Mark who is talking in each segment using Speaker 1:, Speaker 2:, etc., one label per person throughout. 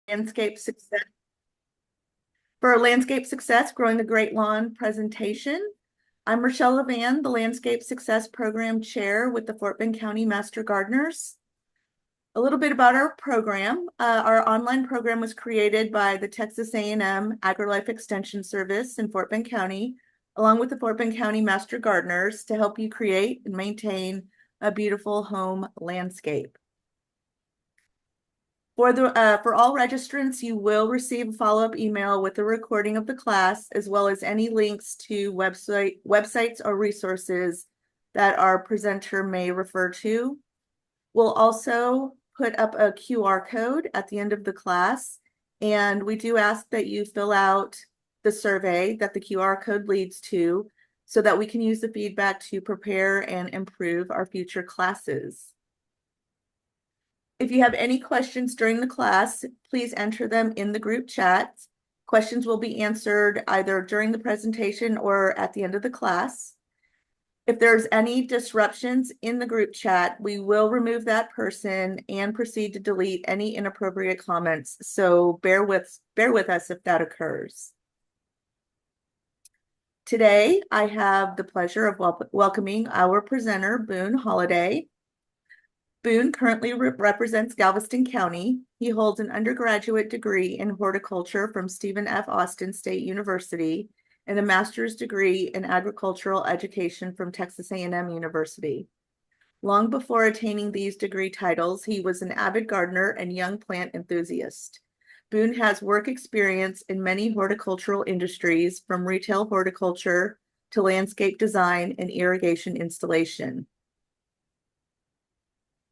Speaker 1: landscape success. For our landscape success, growing the great lawn presentation. I'm Rochelle Levan, the Landscape Success Program Chair with the Fort Bend County Master Gardeners. A little bit about our program. Our online program was created by the Texas A&M AgriLife Extension Service in Fort Bend County, along with the Fort Bend County Master Gardeners, to help you create and maintain a beautiful home landscape. For all registrants, you will receive a follow-up email with a recording of the class, as well as any links to websites or resources that our presenter may refer to. We'll also put up a QR code at the end of the class, and we do ask that you fill out the survey that the QR code leads to so that we can use the feedback to prepare and improve our future classes. If you have any questions during the class, please enter them in the group chat. Questions will be answered either during the presentation or at the end of the class. If there's any disruptions in the group chat, we will remove that person and proceed to delete any inappropriate comments. So bear with us if that occurs. Today, I have the pleasure of welcoming our presenter, Boone Holiday. Boone currently represents Galveston County. He holds an undergraduate degree in horticulture from Stephen F. Austin State University and a master's degree in agricultural education from Texas A&M University. Long before attaining these degree titles, he was an avid gardener and young plant enthusiast. Boone has work experience in many horticultural industries, from retail horticulture to landscape design and irrigation installation.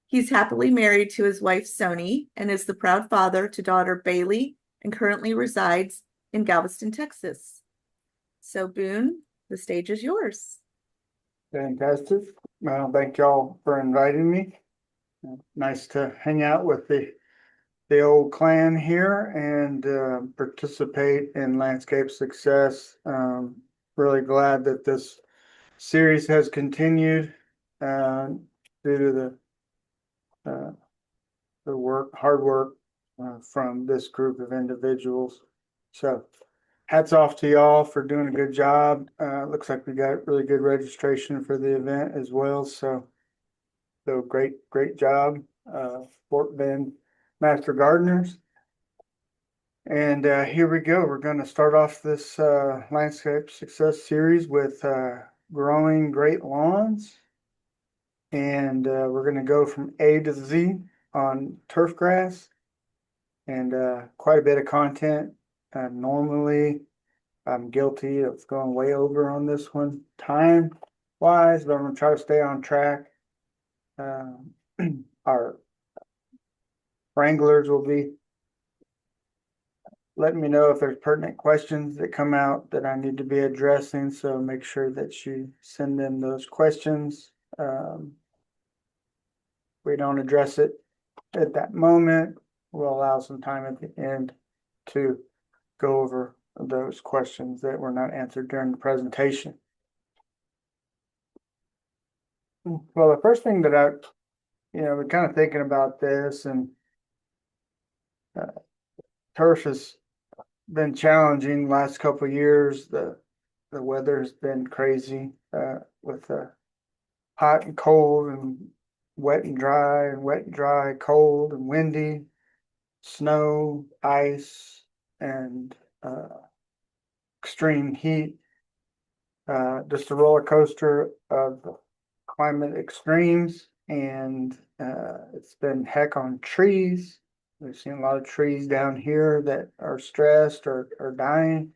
Speaker 1: He's happily married to his wife, Sony, and is the proud father to daughter Bailey, and currently resides in Galveston, Texas. So Boone, the stage is yours.
Speaker 2: Fantastic. Well, thank y'all for inviting me. Nice to hang out with the old clan here and participate in Landscape Success. Really glad that this series has continued due to the hard work from this group of individuals. So hats off to y'all for doing a good job. Looks like we got really good registration for the event as well. So great job, Fort Bend Master Gardeners. And here we go. We're going to start off this Landscape Success series with growing great lawns. And we're going to go from A to Z on turf grass, and quite a bit of content. Normally, I'm guilty of going way over on this one time-wise, but I'm going to try to stay on track. Our wranglers will be letting me know if there's pertinent questions that come out that I need to be addressing, so make sure that you send in those questions. We don't address it at that moment, we'll allow some time at the end to go over those questions that were not answered during the presentation. Well, the first thing that we're kind of thinking about this, and turf has been challenging the last couple of years. The weather's been crazy with hot and cold and wet and dry, cold and windy, snow, ice, and extreme heat. Just a roller coaster of climate extremes, and it's been heck on trees. We've seen a lot of trees down here that are stressed or dying.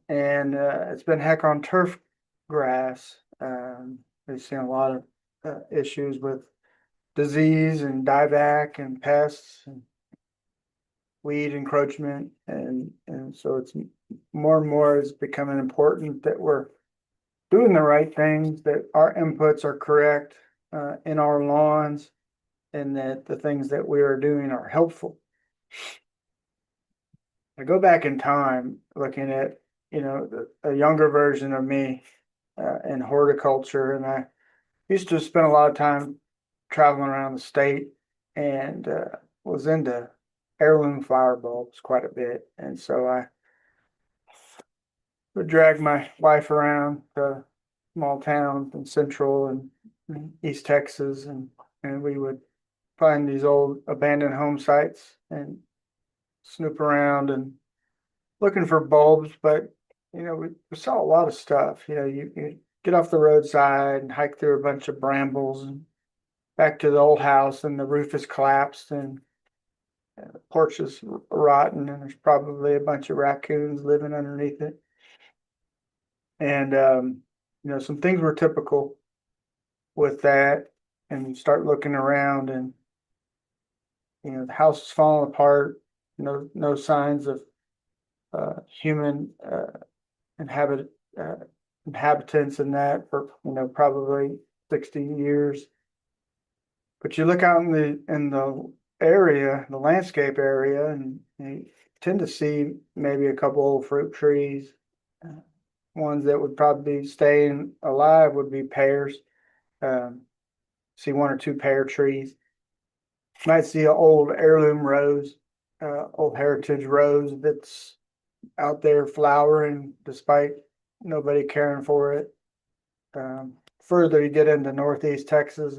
Speaker 2: And it's been heck on turf grass. We've seen a lot of issues with disease and dieback and pests and weed encroachment, and so it's more and more is becoming important that we're doing the right things, that our inputs are correct in our lawns, and that the things that we are doing are helpful. I go back in time looking at a younger version of me in horticulture, and I used to spend a lot of time traveling around the state, and was into heirloom flower bulbs quite a bit. And so I would drag my wife around to small towns in Central and East Texas, and we would find these old abandoned home sites and snoop around and looking for bulbs. But we saw a lot of stuff. You get off the roadside and hike through a bunch of brambles and back to the old house, and the roof is collapsed and the porch is rotten, and there's probably a bunch of raccoons living underneath it. And some things were typical with that. And you start looking around, and the house is falling apart. No signs of human inhabit inhabitants in that for probably 60 years. But you look out in the area, the landscape area, and you tend to see maybe a couple old fruit trees. Ones that would probably be staying alive would be pears. See one or two pear trees. Might see an old heirloom rose, old heritage rose that's out there flowering despite nobody caring for it. Further you get into northeast Texas,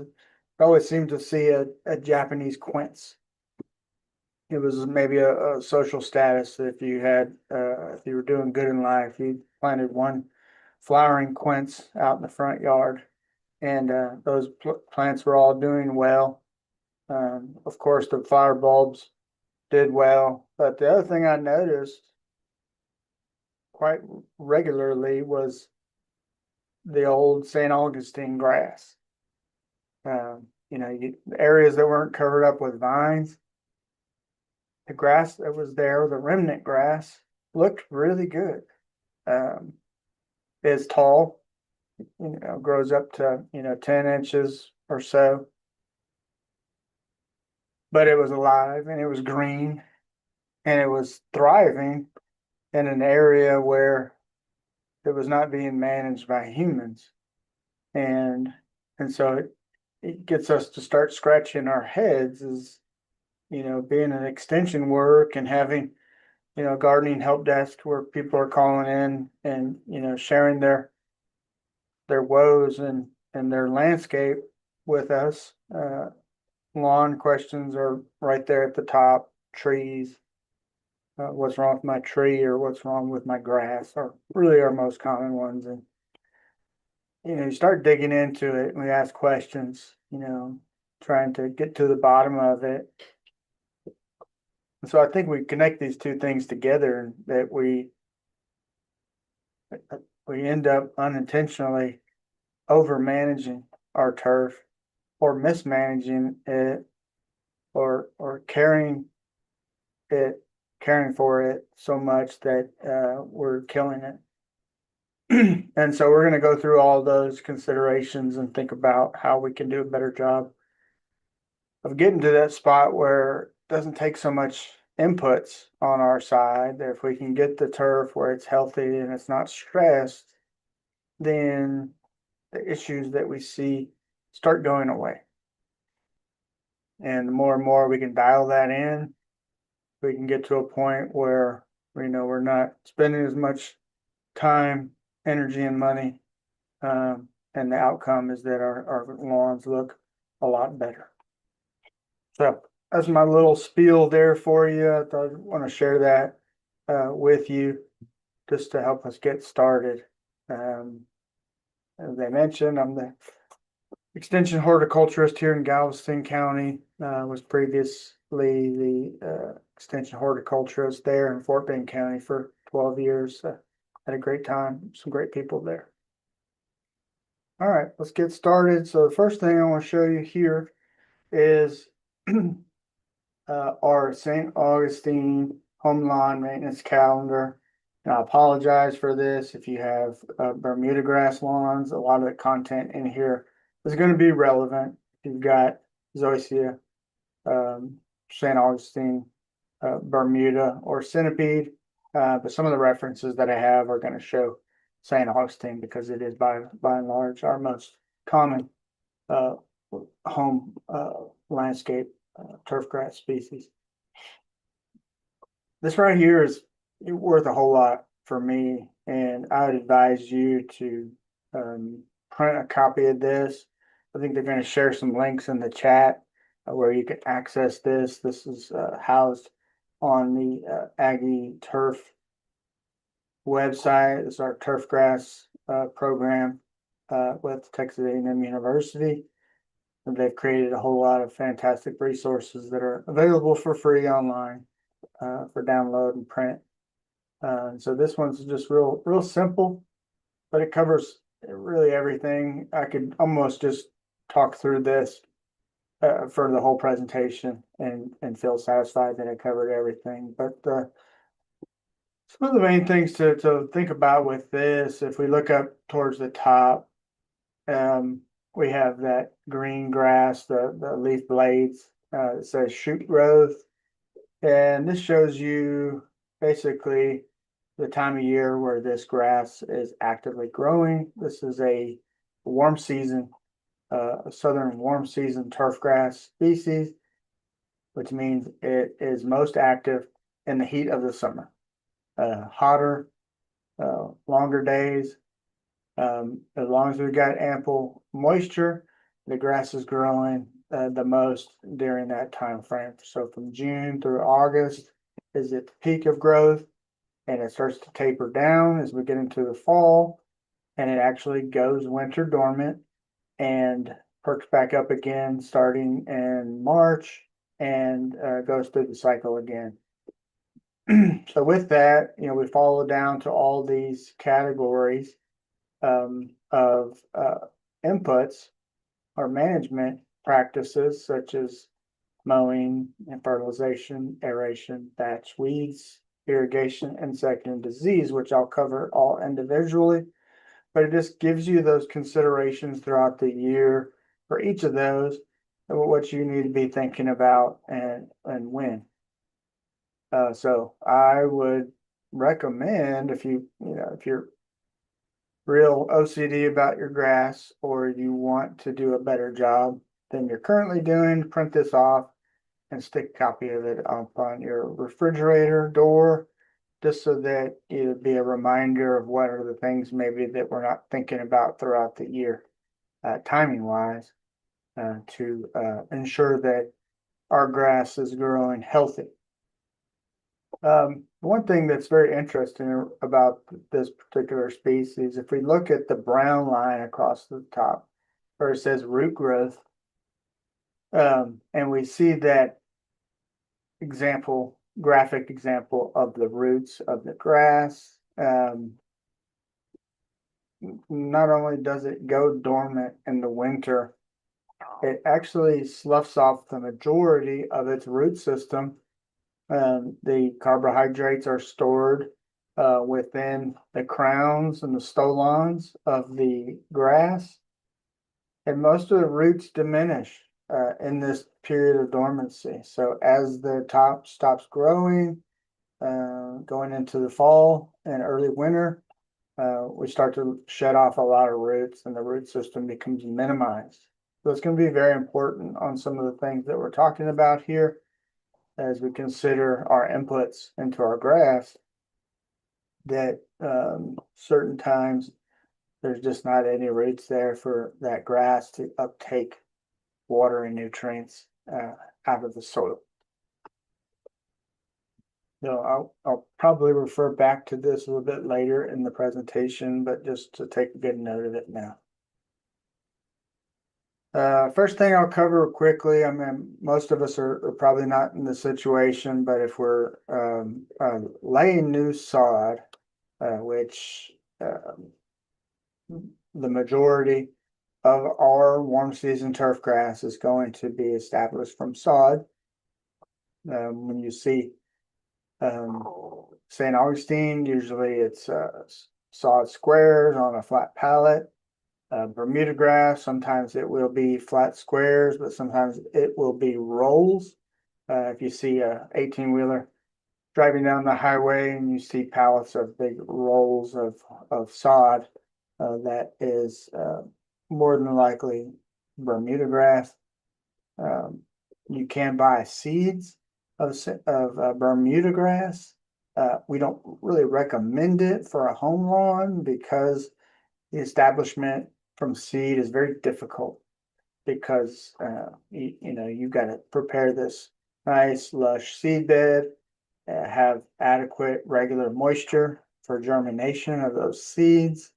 Speaker 2: I always seem to see a Japanese quince. It was maybe a social status. If you were doing good in life, you planted one flowering quince out in the front yard, and those plants were all doing well. Of course, the flower bulbs did well, but the other thing I noticed quite regularly was the old St. Augustine grass. Areas that weren't covered up with vines, the grass that was there, the remnant grass, looked really good. It's tall, grows up to 10 inches or so, but it was alive and it was green and it was thriving in an area where it was not being managed by humans. And so it gets us to start scratching our heads as being an extension work and having gardening help desk where people are calling in and sharing their woes and their landscape with us. Lawn questions are right there at the top. Trees, what's wrong with my tree or what's wrong with my grass are really our most common ones. And you start digging into it and we ask questions, trying to get to the bottom of it. And so I think we connect these two things together, and that we end up unintentionally over managing our turf or mismanaging it or caring for it so much that we're killing it. And so we're going to go through all those considerations and think about how we can do a better job of getting to that spot where it doesn't take so much inputs on our side. That if we can get the turf where it's healthy and it's not stressed, then the issues that we see start going away. And the more and more we can dial that in, we can get to a point where we're not spending as much time, energy, and money. And the outcome is that our lawns look a lot better. So that's my little spiel there for you. I thought I'd want to share that with you just to help us get started. As I mentioned, I'm the extension horticulturist here in Galveston County. Was previously the extension horticulturist there in Fort Bend County for 12 years. Had a great time, some great people there. All right, let's get started. So the first thing I want to show you here is our St. Augustine home lawn maintenance calendar. And I apologize for this. If you have Bermuda grass lawns, a lot of the content in here is going to be relevant. If you've got Zoysia, St. Augustine, Bermuda, or Centipede, but some of the references that I have are going to show St. Augustine because it is by and large our most common home landscape turf grass species. This right here is worth a whole lot for me, and I would advise you to print a copy of this. I think they're going to share some links in the chat where you can access this. This is housed on the Aggie Turf website. It's our turf grass program with Texas A&M University. And they've created a whole lot of fantastic resources that are available for free online for download and print. So this one's just real simple, but it covers really everything. I could almost just talk through this for the whole presentation and feel satisfied that I covered everything. But some of the main things to think about with this, if we look up towards the top, we have that green grass, the leaf blades. It says shoot growth, and this shows you basically the time of year where this grass is actively growing. This is a warm season, a southern warm season turf grass species, which means it is most active in the heat of the summer. Hotter, longer days. As long as we've got ample moisture, the grass is growing the most during that time frame. So from June through August is at the peak of growth, and it starts to taper down as we get into the fall, and it actually goes winter dormant and perks back up again starting in March and goes through the cycle again. So with that, we follow down to all these categories of inputs or management practices such as mowing and fertilization, aeration, batch weeds, irrigation, insect and disease, which I'll cover all individually, but it just gives you those considerations throughout the year for each of those, what you need to be thinking about and when. So I would recommend if you're real OCD about your grass or you want to do a better job than you're currently doing, print this off and stick a copy of it up on your refrigerator door, just so that it'd be a reminder of what are the things maybe that we're not thinking about throughout the year, timing wise, to ensure that our grass is growing healthy. One thing that's very interesting about this particular species, if we look at the brown line across the top where it says root growth, and we see that graphic example of the roots of the grass, not only does it go dormant in the winter, it actually sloughs off the majority of its root system. The carbohydrates are stored within the crowns and the stolons of the grass, and most of the roots diminish in this period of dormancy. So as the top stops growing, going into the fall and early winter, we start to shed off a lot of roots and the root system becomes minimized. So it's going to be very important on some of the things that we're talking about here as we consider our inputs into our grass, that certain times there's just not any roots there for that grass to uptake water and nutrients out of the soil. So I'll probably refer back to this a little bit later in the presentation, but just to take a good note of it now. First thing I'll cover quickly, I mean, most of us are probably not in the situation, but if we're laying new sod, which the majority of our warm season turf grass is going to be established from sod. When you see St. Augustine, usually it's sod squares on a flat pallet. Bermuda grass, sometimes it will be flat squares, but sometimes it will be rolls. If you see a 18-wheeler driving down the highway and you see pallets of big rolls of sod, that is more than likely Bermuda grass. You can buy seeds Bermuda grass. We don't really recommend it for a home lawn because the establishment from seed is very difficult because you've got to prepare this nice lush seed bed, have adequate regular moisture for germination of those seeds.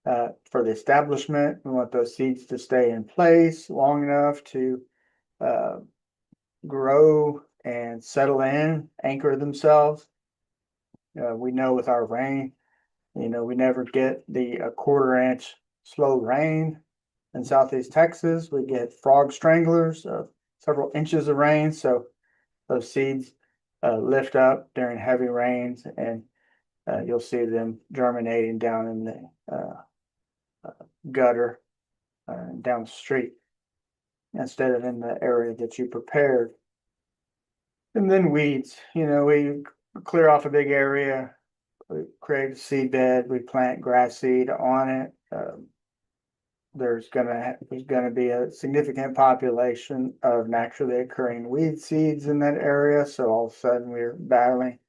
Speaker 2: For the establishment, we want those seeds to stay in place long enough to uh, grow and settle in, anchor themselves. We know with our rain, we never get the a quarter-inch slow rain in southeast Texas. We get frog stranglers of several inches of rain. So those seeds lift up during heavy rains, and you'll see them germinating down in the gutter down the street instead of in the area that you prepared. And then weeds, we clear off a big area, we create a seed bed, we plant grass seed on it. There's gonna be a significant population of naturally occurring weed seeds in that area. So all of a sudden we're battling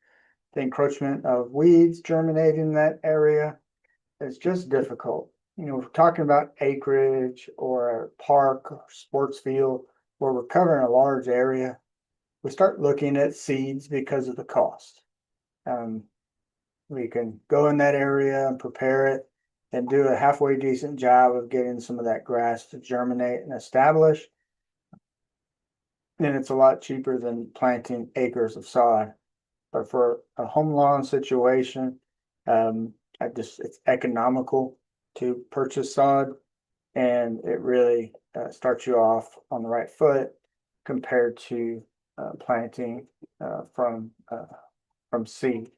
Speaker 2: the encroachment of weeds germinating in that area. It's just difficult. We're talking about acreage or a park or sports field where we're covering a large area. We start looking at seeds because of the cost. We can go in that area and prepare it and do a halfway decent job of getting some of that grass to germinate and establish. And it's a lot cheaper than planting acres of sod. But for a home lawn situation, it's economical to purchase sod, and it really starts you off on the right foot compared to planting from seed.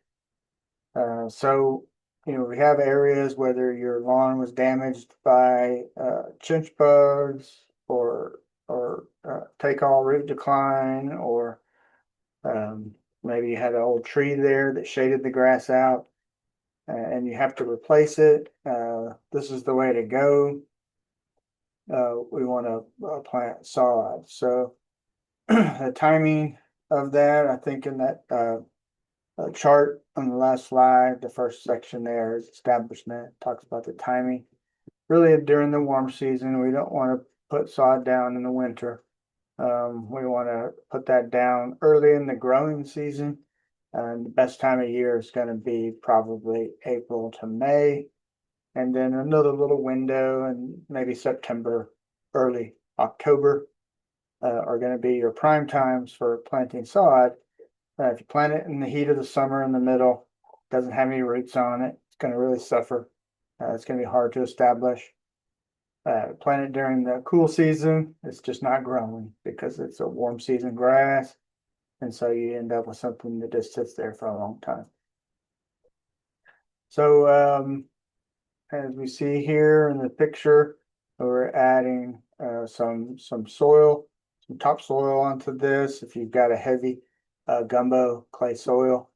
Speaker 2: So we have areas whether your lawn was damaged by chinch bugs or take all root decline, or maybe you had an old tree there that shaded the grass out, and you have to replace it. This is the way to go. We want to plant sod. So the timing of that, I think in that chart on the last slide, the first section there is establishment, talks about the timing. Really during the warm season, we don't want to put sod down in the winter. We want to put that down early in the growing season. And the best time of year is going to be probably April to May. And then another little window and maybe September, early October are going to be your prime times for planting sod. If you plant it in the heat of the summer in the middle, doesn't have any roots on it, it's going to really suffer. It's going to be hard to establish. Plant it during the cool season, it's just not growing because it's a warm season grass. And so you end up with something that just sits there for a long time. So as we see here in the picture, we're adding some soil, some topsoil onto this. If you've got a heavy gumbo clay soil,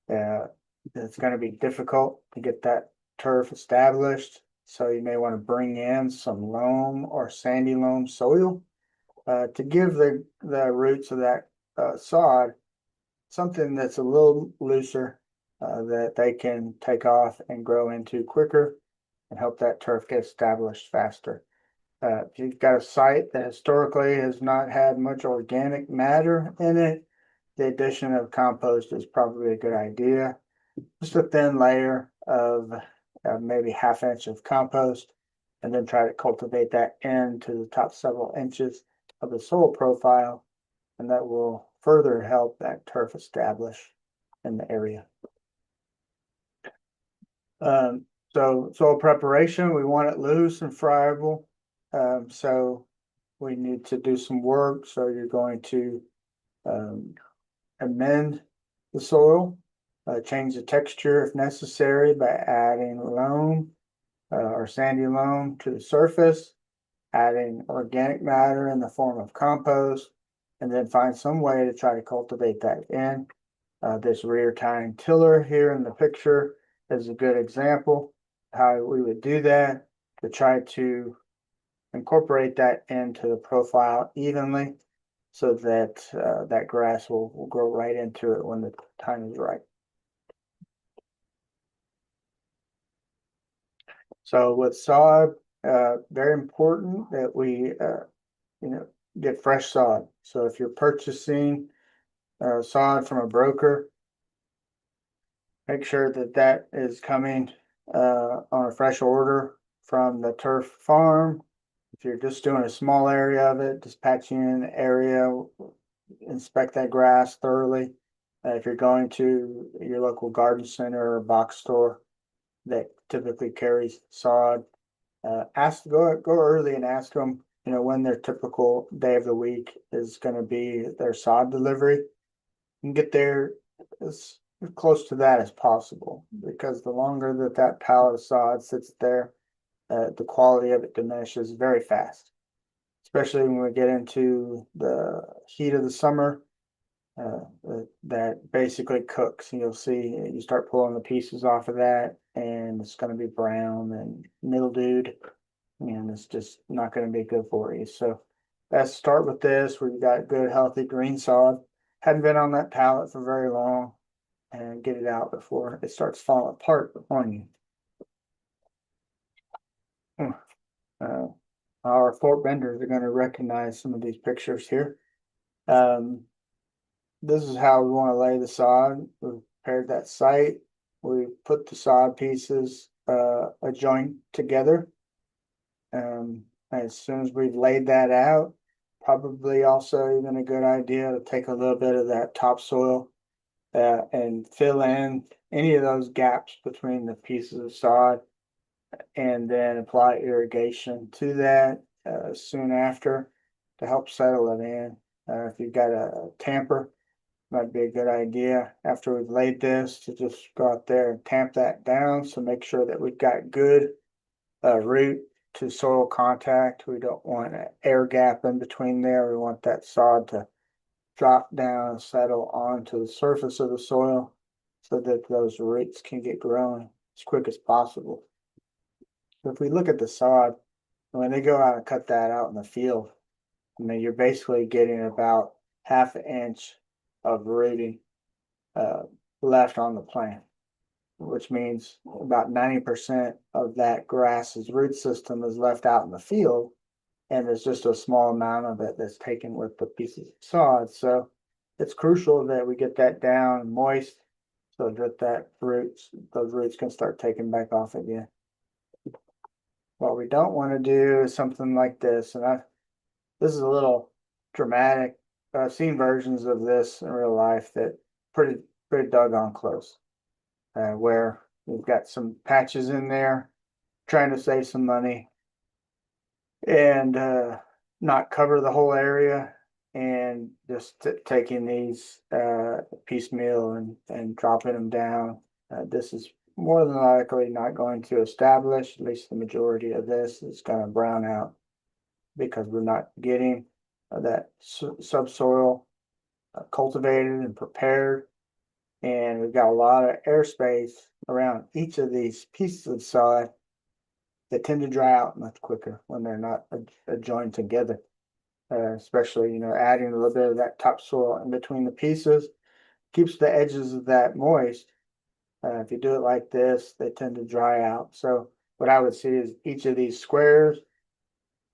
Speaker 2: it's going to be difficult to get that turf established. So you may want to bring in some loam or sandy loam soil to give the roots of that sod something that's a little looser that they can take off and grow into quicker and help that turf get established faster. If you've got a site that historically has not had much organic matter in it, the addition of compost is probably a good idea. Just a thin layer of maybe ½ inch of compost, and then try to cultivate that into the top several inches of the soil profile, and that will further help that turf establish in the area. So soil preparation, we want it loose and friable. So we need to do some work. So you're going to amend the soil, change the texture if necessary by adding loam or sandy loam to the surface, adding organic matter in the form of compost, and then find some way to try to cultivate that in. This rear tying tiller here in the picture is a good example how we would do that to try to incorporate that into the profile evenly. so that that grass will grow right into it when the time is right. So with sod, very important that we get fresh sod. So if you're purchasing sod from a broker, make sure that that is coming on a fresh order from the turf farm. If you're just doing a small area of it, just patching in the area, inspect that grass thoroughly. If you're going to your local garden center or box store that typically carries sod, go early and ask them, when their typical day of the week is going to be their sod delivery, and get there as close to that as possible, because the longer that that pallet of sod sits there, the quality of it diminishes very fast, especially when we get into the heat of the summer. That basically cooks. You'll see you start pulling the pieces off of that, and it's going to be brown and mildewed, and it's just not going to be good for you. So let's start with this where you got good, healthy green sod. Hadn't been on that pallet for very long, and get it out before it starts falling apart on you. Uh, our Fort Benders are going to recognize some of these pictures here. This is how we want to lay the sod. We've prepared that site. We put the sod pieces a joint together. As soon as we've laid that out, probably also even a good idea to take a little bit of that topsoil and fill in any of those gaps between the pieces of sod, and then apply irrigation to that soon after to help settle it in. If you've got a tamper, might be a good idea after we've laid this to just go out there and tamp that down. So make sure that we've got good root to soil contact. We don't want an air gap in between there. We want that sod to drop down and settle onto the surface of the soil so that those roots can get growing as quick as possible. So if we look at the sod, when they go out and cut that out in the field, you're basically getting about half an inch of rooting left on the plant, which means about 90% of that grass's root system is left out in the field, and there's just a small amount of it that's taken with the pieces of sod. So it's crucial that we get that down moist so that those roots can start taking back off again. What we don't want to do is something like this, and this is a little dramatic. I've seen versions of this in real life that pretty doggone close, where we've got some patches in there trying to save some money and not cover the whole area, and just taking these piecemeal and dropping them down. This is more than likely not going to establish. At least the majority of this is going to brown out because we're not getting that subsoil cultivated and prepared. And we've got a lot of airspace around each of these pieces of sod that tend to dry out much quicker when they're not joined together. Especially, adding a little bit of that topsoil in between the pieces keeps the edges of that moist. If you do it like this, they tend to dry out. So what I would see is each of these squares,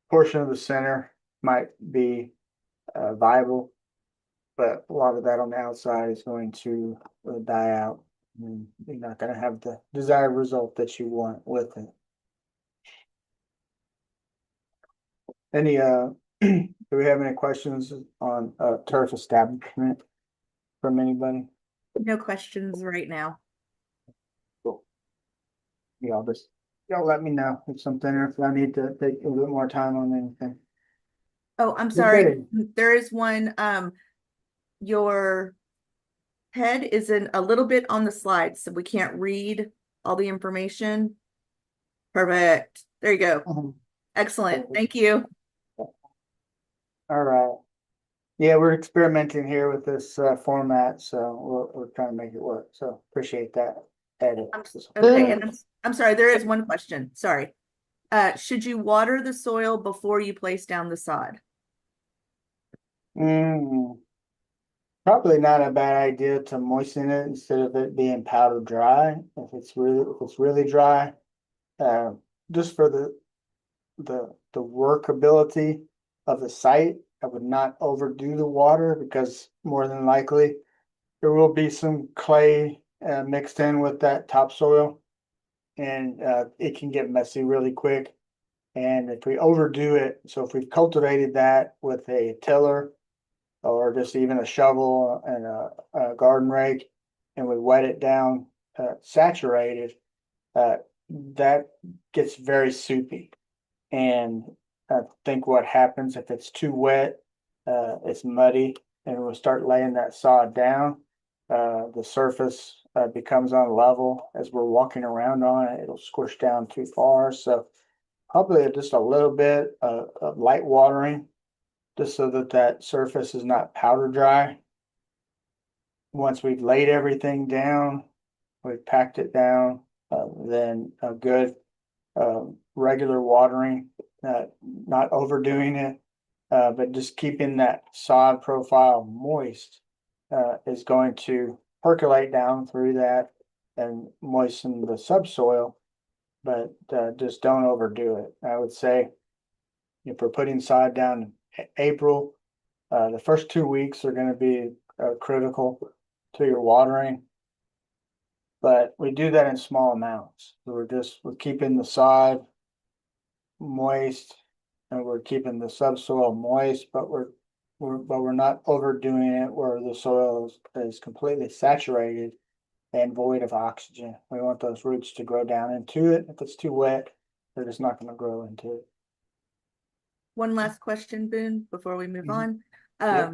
Speaker 2: portion of the center might be viable, but a lot of that on the outside is going to die out, and you're not going to have the desired result that you want with it. Any do we have any questions on turf establishment from anybody?
Speaker 1: No questions right now.
Speaker 2: Cool. Y'all let me know if something, or if I need to take a little bit more time on anything.
Speaker 1: Oh, I'm sorry.
Speaker 2: Okay.
Speaker 1: There is one, your head is in a little bit on the slide, so we can't read all the information. Perfect. There you go. Excellent. Thank you.
Speaker 2: All right. Yeah, we're experimenting here with this format, so we're trying to make it work. So appreciate that edit.
Speaker 1: Okay, and I'm sorry, there is one question. Sorry. Should you water the soil before you place down the sod?
Speaker 2: Mm, Probably not a bad idea to moisten it instead of it being powder dry. If it's really dry, uh, just for the workability of the site, I would not overdo the water because more than likely there will be some clay mixed in with that topsoil, and it can get messy really quick. And if we overdo it, so if we've cultivated that with a tiller or just even a shovel and a garden rake, and we wet it down saturated, uh, that gets very soupy. And I think what happens if it's too wet, it's muddy, and we'll start laying that sod down. The surface becomes unlevel as we're walking around on it. It'll squish down too far. So probably just a little bit of light watering, just so that that surface is not powder dry. Once we've laid everything down, we've packed it down, then a good regular watering, not overdoing it, but just keeping that sod profile moist is going to percolate down through that and moisten the subsoil, but just don't overdo it. I would say if we're putting sod down in April, the first 2 weeks are going to be critical to your watering, but we do that in small amounts. So we're keeping the sod moist and we're keeping the subsoil moist, but we're not overdoing it where the soil is completely saturated and void of oxygen. We want those roots to grow down into it. If it's too wet, they're just not going to grow into it.
Speaker 1: One last question, Boone, before we move
Speaker 2: Mhm.
Speaker 1: on.
Speaker 2: Yep.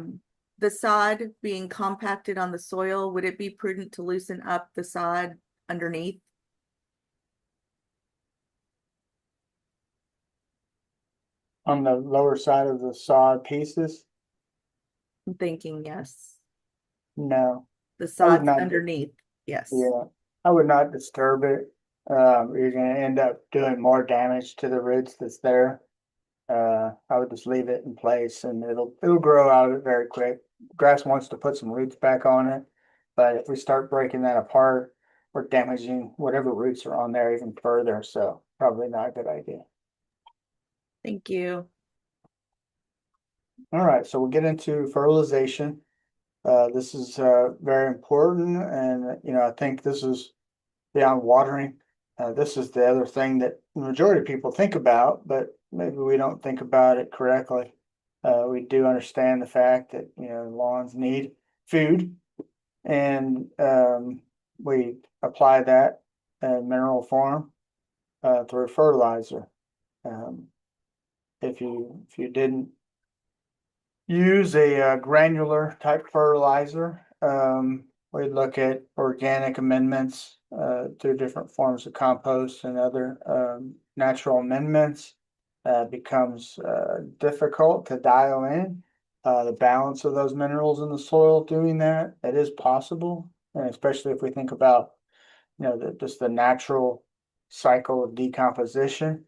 Speaker 1: The sod being compacted on the soil, would it be prudent to loosen up the sod underneath?
Speaker 2: On the lower side of the sod pieces,
Speaker 1: I'm thinking yes.
Speaker 2: no,
Speaker 1: The
Speaker 2: I would
Speaker 1: sod's
Speaker 2: not.
Speaker 1: underneath, yes.
Speaker 2: Yeah, I would not disturb it. You're gonna end up doing more damage to the roots that's there. I would just leave it in place and it'll grow out of it very quick. Grass wants to put some roots back on it, but if we start breaking that apart, we're damaging whatever roots are on there even further. So probably not a good idea.
Speaker 1: Thank you.
Speaker 2: All right, so we'll get into fertilization. This is very important, and I think this is beyond watering. This is the other thing that the majority of people think about, but maybe we don't think about it correctly. We do understand the fact that lawns need food, and we apply that in mineral form through fertilizer. Um, if you didn't use a granular type fertilizer, we'd look at organic amendments through different forms of compost and other natural amendments. Becomes difficult to dial in the balance of those minerals in the soil doing that. It is possible, and especially if we think about just the natural cycle of decomposition.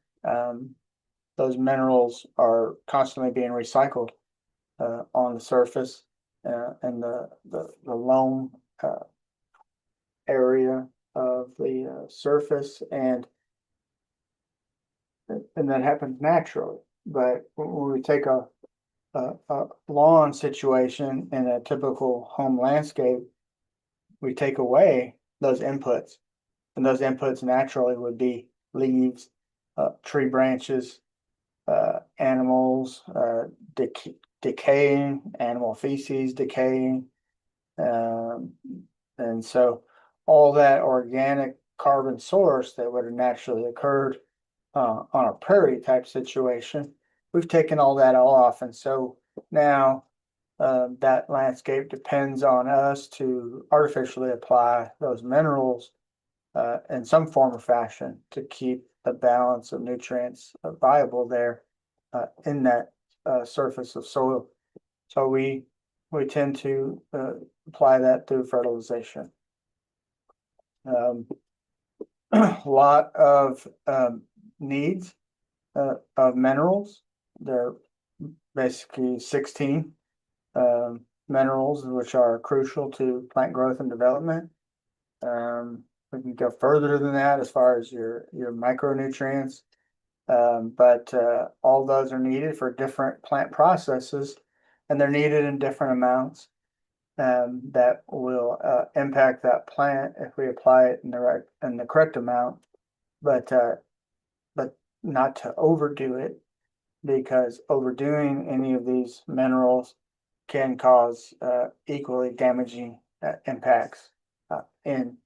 Speaker 2: Those minerals are constantly being recycled on the surface and the loam area of the surface, and that happens naturally. But when we take a lawn situation in a typical home landscape, we take away those inputs, and those inputs naturally would be leaves, tree branches, animals, decaying, animal feces decaying. Um, and so all that organic carbon source that would have naturally occurred on a prairie type situation, we've taken all that off. And so now that landscape depends on us to artificially apply those minerals in some form or fashion to keep the balance of nutrients viable there in that surface of soil. So we tend to apply that through fertilization. A lot of needs of minerals. They're basically 16 minerals, which are crucial to plant growth and development. We can go further than that as far as your micronutrients. But all those are needed for different plant processes, and they're needed in different amounts that will impact that plant if we apply it in the correct amount, but not to overdo it, because overdoing any of these minerals can cause equally damaging impacts in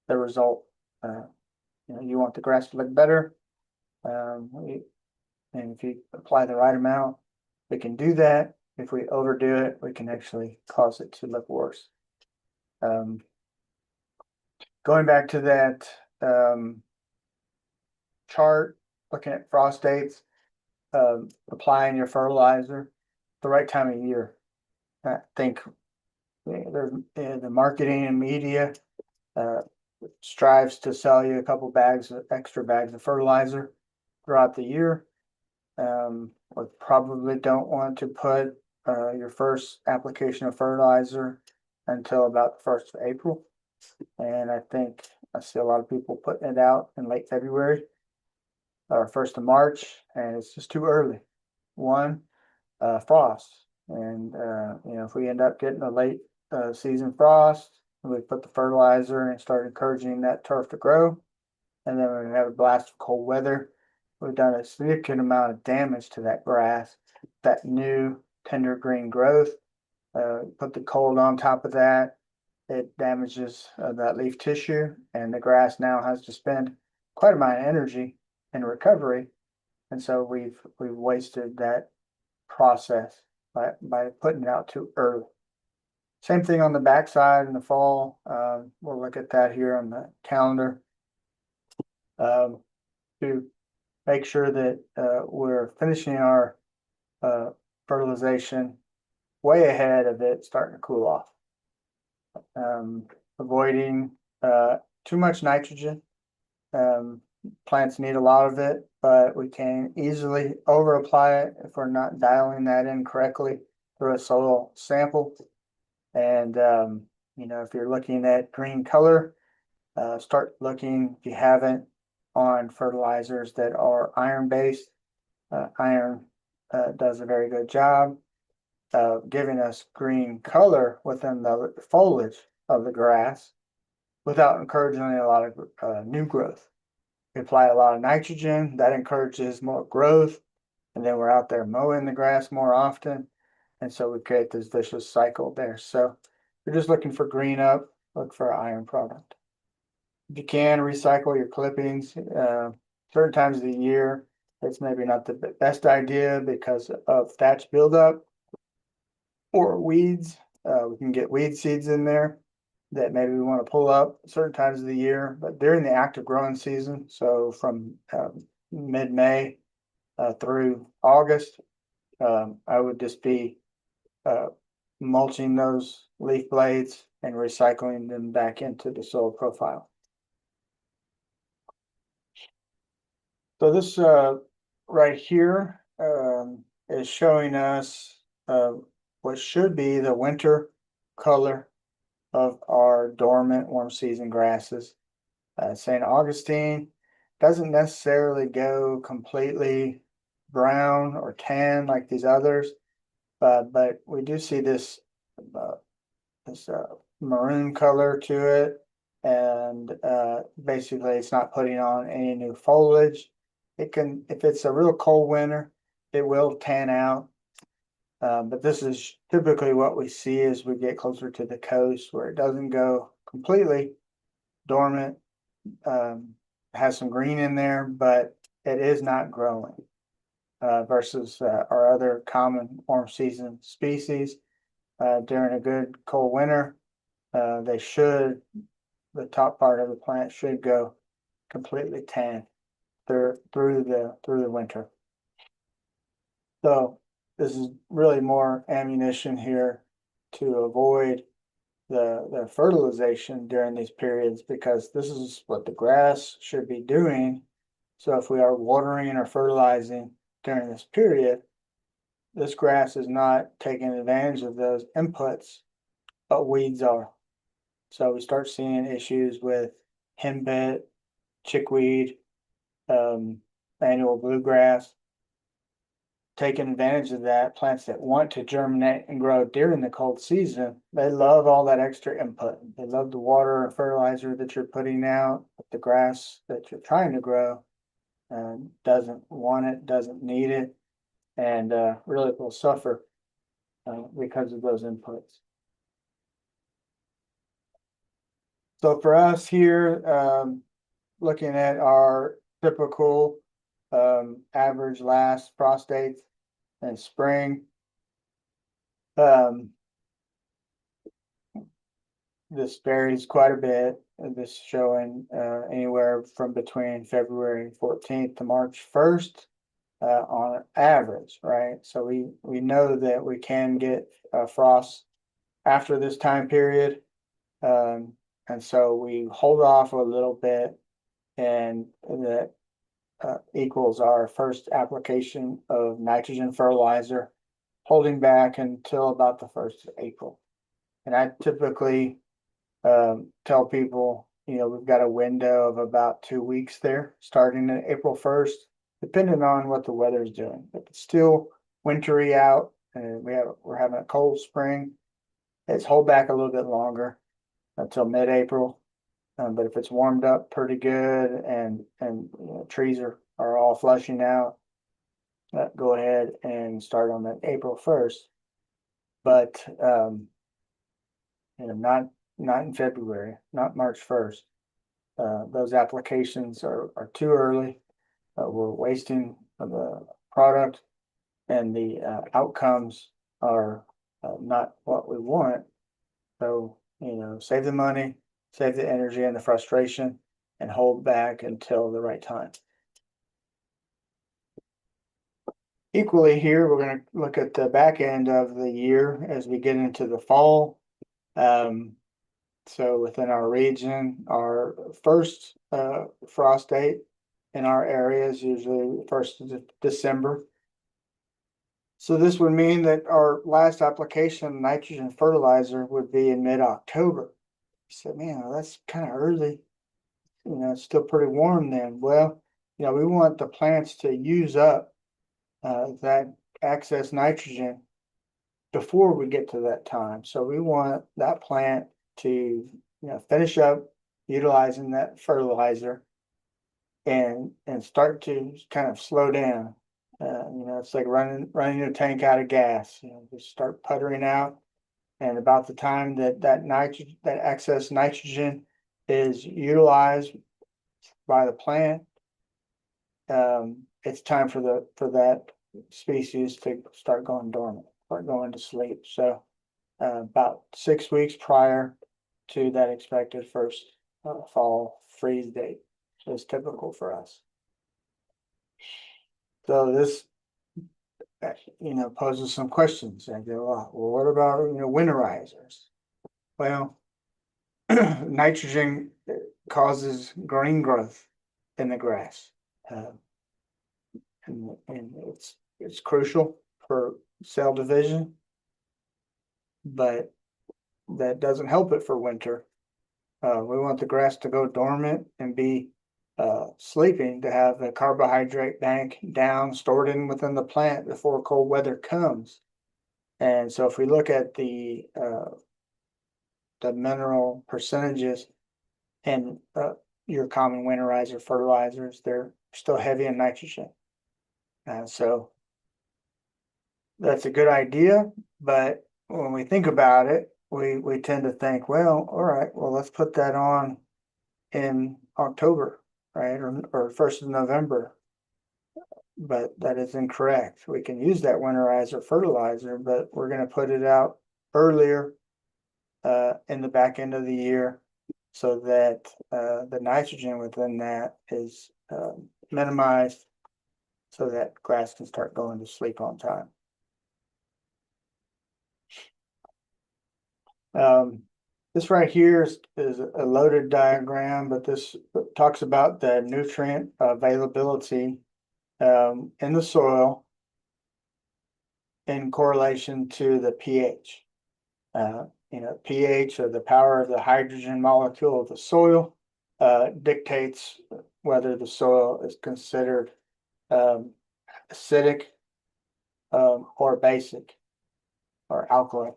Speaker 2: the result. You want the grass to look better, and if you apply the right amount, we can do that. If we overdo it, we can actually cause it to look worse. Going back to that chart, looking at frost dates, applying your fertilizer the right time of year. I think the marketing and media strives to sell you a couple extra bags of fertilizer throughout the year. We probably don't want to put your first application of fertilizer until about the 1st of April. And I think I see a lot of people putting it out in late February or 1st of March, and it's just too early. One, frost. And if we end up getting a late season frost, we put the fertilizer and start encouraging that turf to grow. And then we have a blast of cold weather. We've done a significant amount of damage to that grass, that new tender green growth. Put the cold on top of that, it damages that leaf tissue, and the grass now has to spend quite a amount of energy in recovery. And so we've wasted that process by putting it out too early. Same thing on the backside in the fall. We'll look at that here on the calendar. To make sure that we're finishing our fertilization way ahead of it starting to cool off. Avoiding too much nitrogen. Plants need a lot of it, but we can easily over apply it if we're not dialing that in correctly through a soil sample. And if you're looking at green color, start looking, if you haven't, on fertilizers that are iron based. Iron does a very good job of giving us green color within the foliage of the grass without encouraging a lot of new growth. We apply a lot of nitrogen, that encourages more growth, and then we're out there mowing the grass more often, and so we create this vicious cycle there. So if you're just looking for green up, look for an iron product. If you can, recycle your clippings. Certain times of the year, it's maybe not the best idea because of thatch buildup or weeds. We can get weed seeds in there that maybe we want to pull up certain times of the year, but during the active growing season, so from mid-May through August, I would just be mulching those leaf blades and recycling them back into the soil profile. So this right here is showing us what should be the winter color of our dormant warm season grasses. St. Augustine doesn't necessarily go completely brown or tan like these others, but we do see this maroon color to it, and basically it's not putting on any new foliage. It can, if it's a real cold winter, it will tan out. But this is typically what we see as we get closer to the coast, where it doesn't go completely dormant, has some green in there, but it is not growing. Versus our other common warm season species, during a good cold winter, the top part of the plant should go completely tan through the winter. So this is really more ammunition here to avoid the fertilization during these periods, because this is what the grass should be doing. So if we are watering or fertilizing during this period, this grass is not taking advantage of those inputs, but weeds are. So we start seeing issues with henbit, chickweed, annual bluegrass. Taking advantage of that, plants that want to germinate and grow during the cold season, they love all that extra input. They love the water and fertilizer that you're putting out, but the grass that you're trying to grow doesn't want it, doesn't need it, and really will suffer because of those inputs. So for us here, looking at our typical average last frost dates in spring, this varies quite a bit. This showing anywhere from between February 14th to March 1st on average, right? So we know that we can get frost after this time period. And so we hold off a little bit, and that equals our first application of nitrogen fertilizer, holding back until about the 1st of April. And I typically tell people, we've got a window of about 2 weeks there, starting in April 1st, depending on what the weather is doing. If it's still wintry out and we're having a cold spring, it's hold back a little bit longer until mid-April. But if it's warmed up pretty good and trees are all flushing out, go ahead and start on that April 1st. But not in February, not March 1st. Those applications are too early. We're wasting the product, and the outcomes are not what we want. So, save the money, save the energy and the frustration, and hold back until the right time. Equally here, we're going to look at the back end of the year as we get into the fall. So within our region, our first frost date in our area is usually 1st of December. So this would mean that our last application of nitrogen fertilizer would be in mid-October. You said, man, well, that's kind of early. It's still pretty warm then. Well, we want the plants to use up that excess nitrogen before we get to that time. So we want that plant to finish up utilizing that fertilizer and start to kind of slow down. It's like running a tank out of gas. Just start puttering out, and about the time that excess nitrogen is utilized by the plant, it's time for that species to start going dormant, start going to sleep. So about 6 weeks prior to that expected first fall freeze date is typical for us. So this poses some questions. I go, well, what about winterizers? Well, nitrogen causes green growth in the grass, and it's crucial for cell division, but that doesn't help it for winter. We want the grass to go dormant and be sleeping, to have the carbohydrate bank down, stored in within the plant before cold weather comes. And so if we look at the mineral percentages in your common winterizer fertilizers, they're still heavy in nitrogen. So that's a good idea, but when we think about it, we tend to think, well, all right, well, let's put that on in October, right, or 1st of November. But that is incorrect. We can use that winterizer fertilizer, but we're going to put it out earlier in the back end of the year, so that the nitrogen within that is minimized, so that grass can start going to sleep on time. This right here is a loaded diagram, but this talks about the nutrient availability in the soil in correlation to the pH. pH, or the power of the hydrogen molecule of the soil, dictates whether the soil is considered acidic or basic or alkaline.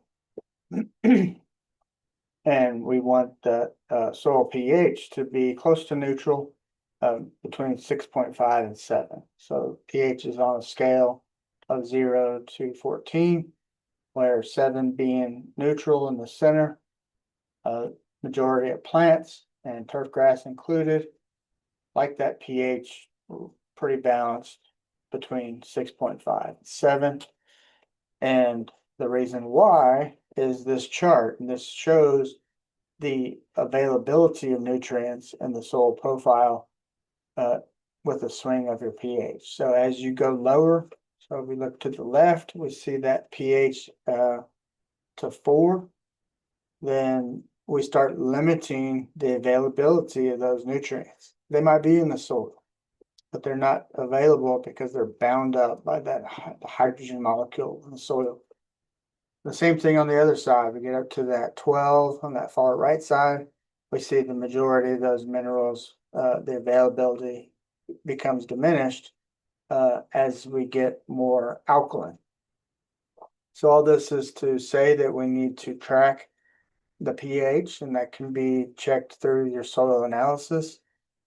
Speaker 2: And we want the soil pH to be close to neutral, between 6.5 and 7. So pH is on a scale of 0 to 14, where 7 being neutral in the center. Majority of plants and turf grass included like that pH pretty balanced between 6.5 and 7. And the reason why is this chart, and this shows the availability of nutrients in the soil profile with a swing of your pH. So as you go lower, so if we look to the left, we see that pH to 4, then we start limiting the availability of those nutrients. They might be in the soil, but they're not available because they're bound up by that hydrogen molecule in the soil. The same thing on the other side. We get up to that 12 on that far right side. We see the majority of those minerals, the availability becomes diminished as we get more alkaline. So all this is to say that we need to track the pH, and that can be checked through your soil analysis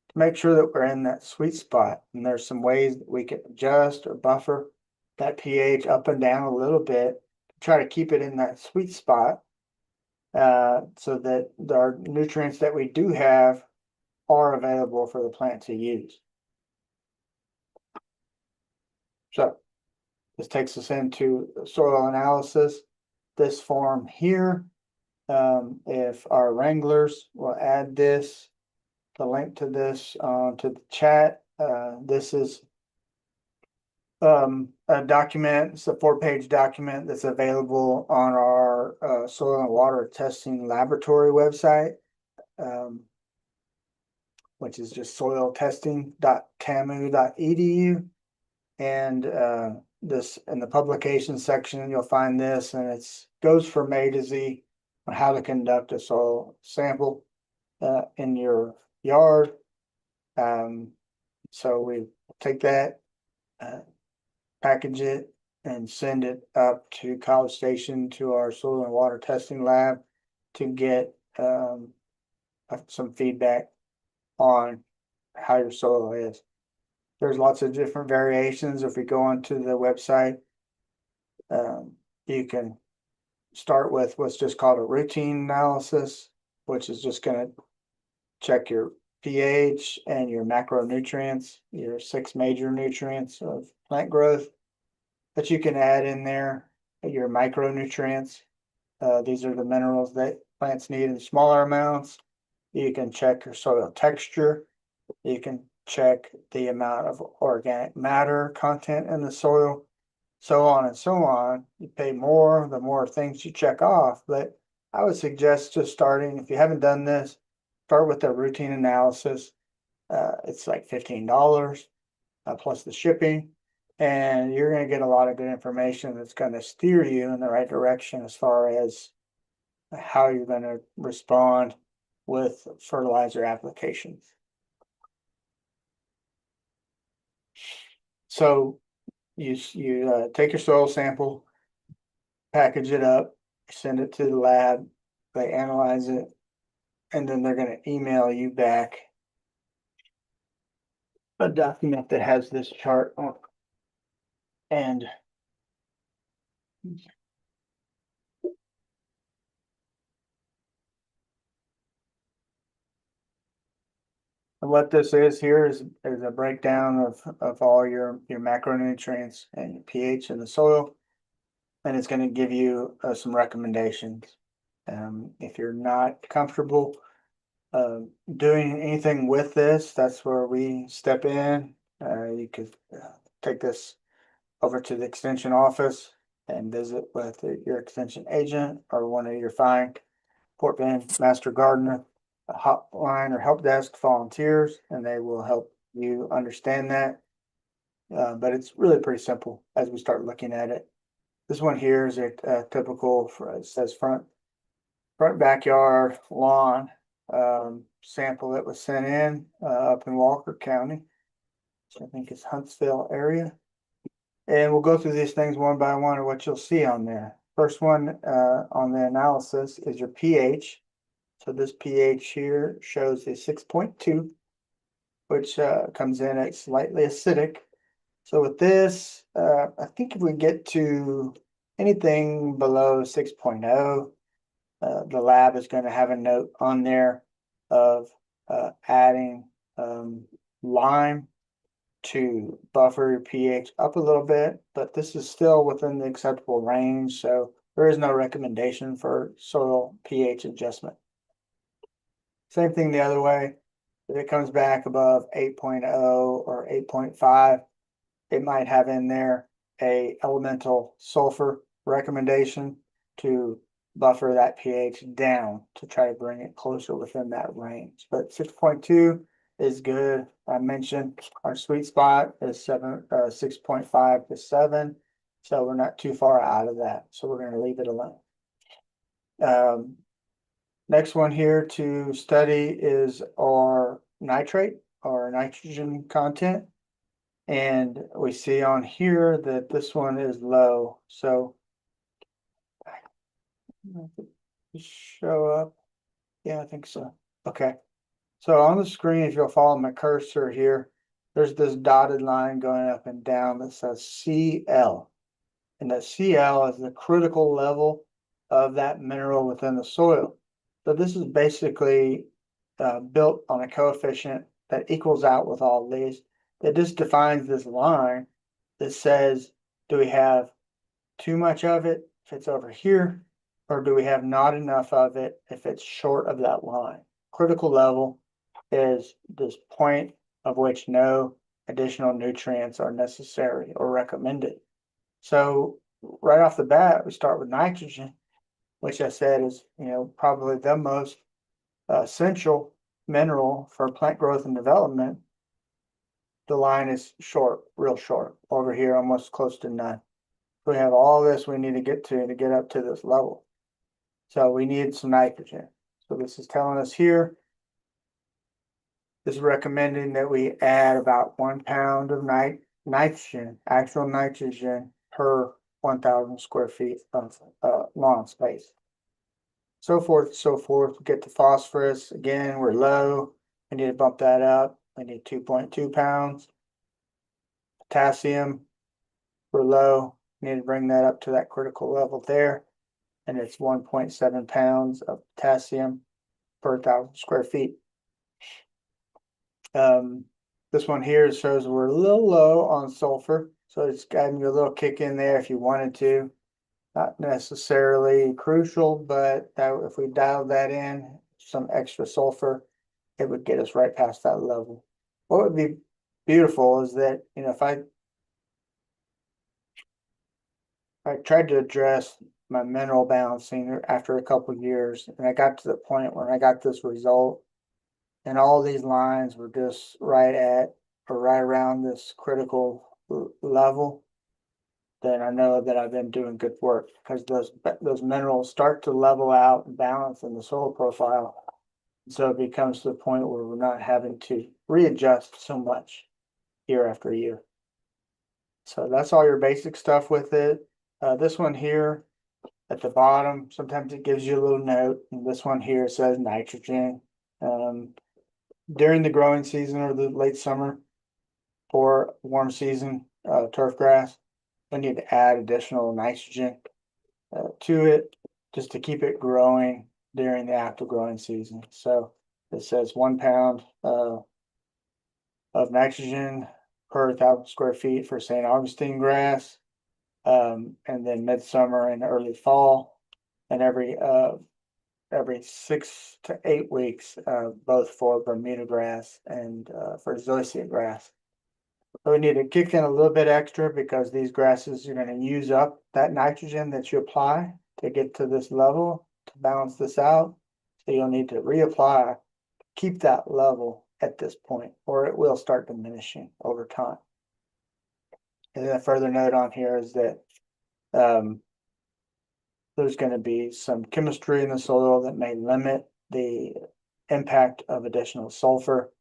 Speaker 2: to make sure that we're in that sweet spot. And there's some ways that we can adjust or buffer that pH up and down a little bit, try to keep it in that sweet spot, so that our nutrients that we do have are available for the plant to use. So this takes us into soil analysis. This form here, if our wranglers will add this, the link to this to the chat. This is a document. It's a 4-page document that's available on our soil and water testing laboratory website, which is just soiltesting.tamu.edu. And this in the publication section, you'll find this, and it's goes from A to Z on how to conduct a soil sample in your yard. So we take that, package it, and send it up to College Station to our soil and water testing lab to get some feedback on how your soil is. There's lots of different variations. If we go onto the website, you can start with what's just called a routine analysis, which is just going to check your pH and your macronutrients, your 6 major nutrients of plant growth. But you can add in there your micronutrients. These are the minerals that plants need in smaller amounts. You can check your soil texture. You can check the amount of organic matter content in the soil, so on and so on. You pay more, the more things you check off. But I would suggest just starting, if you haven't done this, start with the routine analysis. It's like $15 plus the shipping, and you're going to get a lot of good information that's going to steer you in the right direction as far as how you're going to respond with fertilizer applications. So you take your soil sample, package it up, send it to the lab, they analyze it, and then they're going to email you back a document that has this chart on. And what this is here is a breakdown of all your macronutrients and your pH in the soil. And it's going to give you some recommendations. If you're not comfortable doing anything with this, that's where we step in. You could take this over to the extension office and visit with your extension agent or one of your fine Fort Bend Master Gardener hotline or help desk volunteers, and they will help you understand that. But it's really pretty simple as we start looking at it. This one here is a typical, it says front backyard lawn, sample that was sent in, up in Walker County. So I think it's Huntsville area. And we'll go through these things one by one of what you'll see on there. First one, on the analysis is your pH. So this pH here shows a 6.2, which, comes in at slightly acidic. So with this, I think if we get to anything below 6.0, the lab is going to have a note on there of adding lime to buffer your pH up a little bit, but this is still within the acceptable range, so there is no recommendation for soil pH adjustment. Same thing the other way. If it comes back above 8.0 or 8.5, it might have in there a elemental sulfur recommendation to buffer that pH down to try to bring it closer within that range. But 6.2 is good. I mentioned our sweet spot is 6.5 to 7. So we're not too far out of that. So we're going to leave it alone. Next one here to study is our nitrate or nitrogen content. And we see on here that this one is low. So show up. Yeah, I think so. Okay. So on the screen, if you'll follow my cursor here, there's this dotted line going up and down that says CL. And that CL is the critical level of that mineral within the soil. So this is basically built on a coefficient that equals out with all these. It just defines this line that says, do we have too much of it if it's over here, or do we have not enough of it if it's short of that line? Critical level is this point of which no additional nutrients are necessary or recommended. So right off the bat, we start with nitrogen, which I said is, probably the most essential mineral for plant growth and development. The line is short, real short. Over here, almost close to none. We have all this we need to get up to this level. So we need some nitrogen. So this is telling us here, this is recommending that we add about 1 pound of nitrogen, actual nitrogen per 1,000 square feet of lawn space. So forth, so forth. Get the phosphorus. Again, we're low. We need to bump that up. We need 2.2 pounds. Potassium, we're low. We need to bring that up to that critical level there. And it's 1.7 pounds of potassium per 1,000 square feet. This one here shows we're a little low on sulfur. So it's gotten you a little kick in there if you wanted to. Not necessarily crucial, but that if we dialed that in, some extra sulfur, it would get us right past that level. What would be beautiful is that, if I tried to address my mineral balancing after a couple of years, and I got to the point where I got this result, and all these lines were just right at or right around this critical level, then I know that I've been doing good work, because those minerals start to level out and balance in the soil profile. So it becomes to the point where we're not having to readjust so much year after year. So that's all your basic stuff with it. This one here at the bottom, sometimes it gives you a little note, and this one here says nitrogen. During the growing season or the late summer or warm season turf grass, we need to add additional nitrogen to it just to keep it growing during the active growing season. So it says 1 pound of nitrogen per 1,000 square feet for St. Augustine grass, and then midsummer and early fall, and every 6 to 8 weeks, both for Bermuda grass and for zoysia grass. So we need to kick in a little bit extra because these grasses are going to use up that nitrogen that you apply to get to this level to balance this out. So you'll need to reapply, keep that level at this point, or it will start diminishing over time. And then a further note on here is that There's gonna be some chemistry in the soil that may limit the impact of additional sulfur.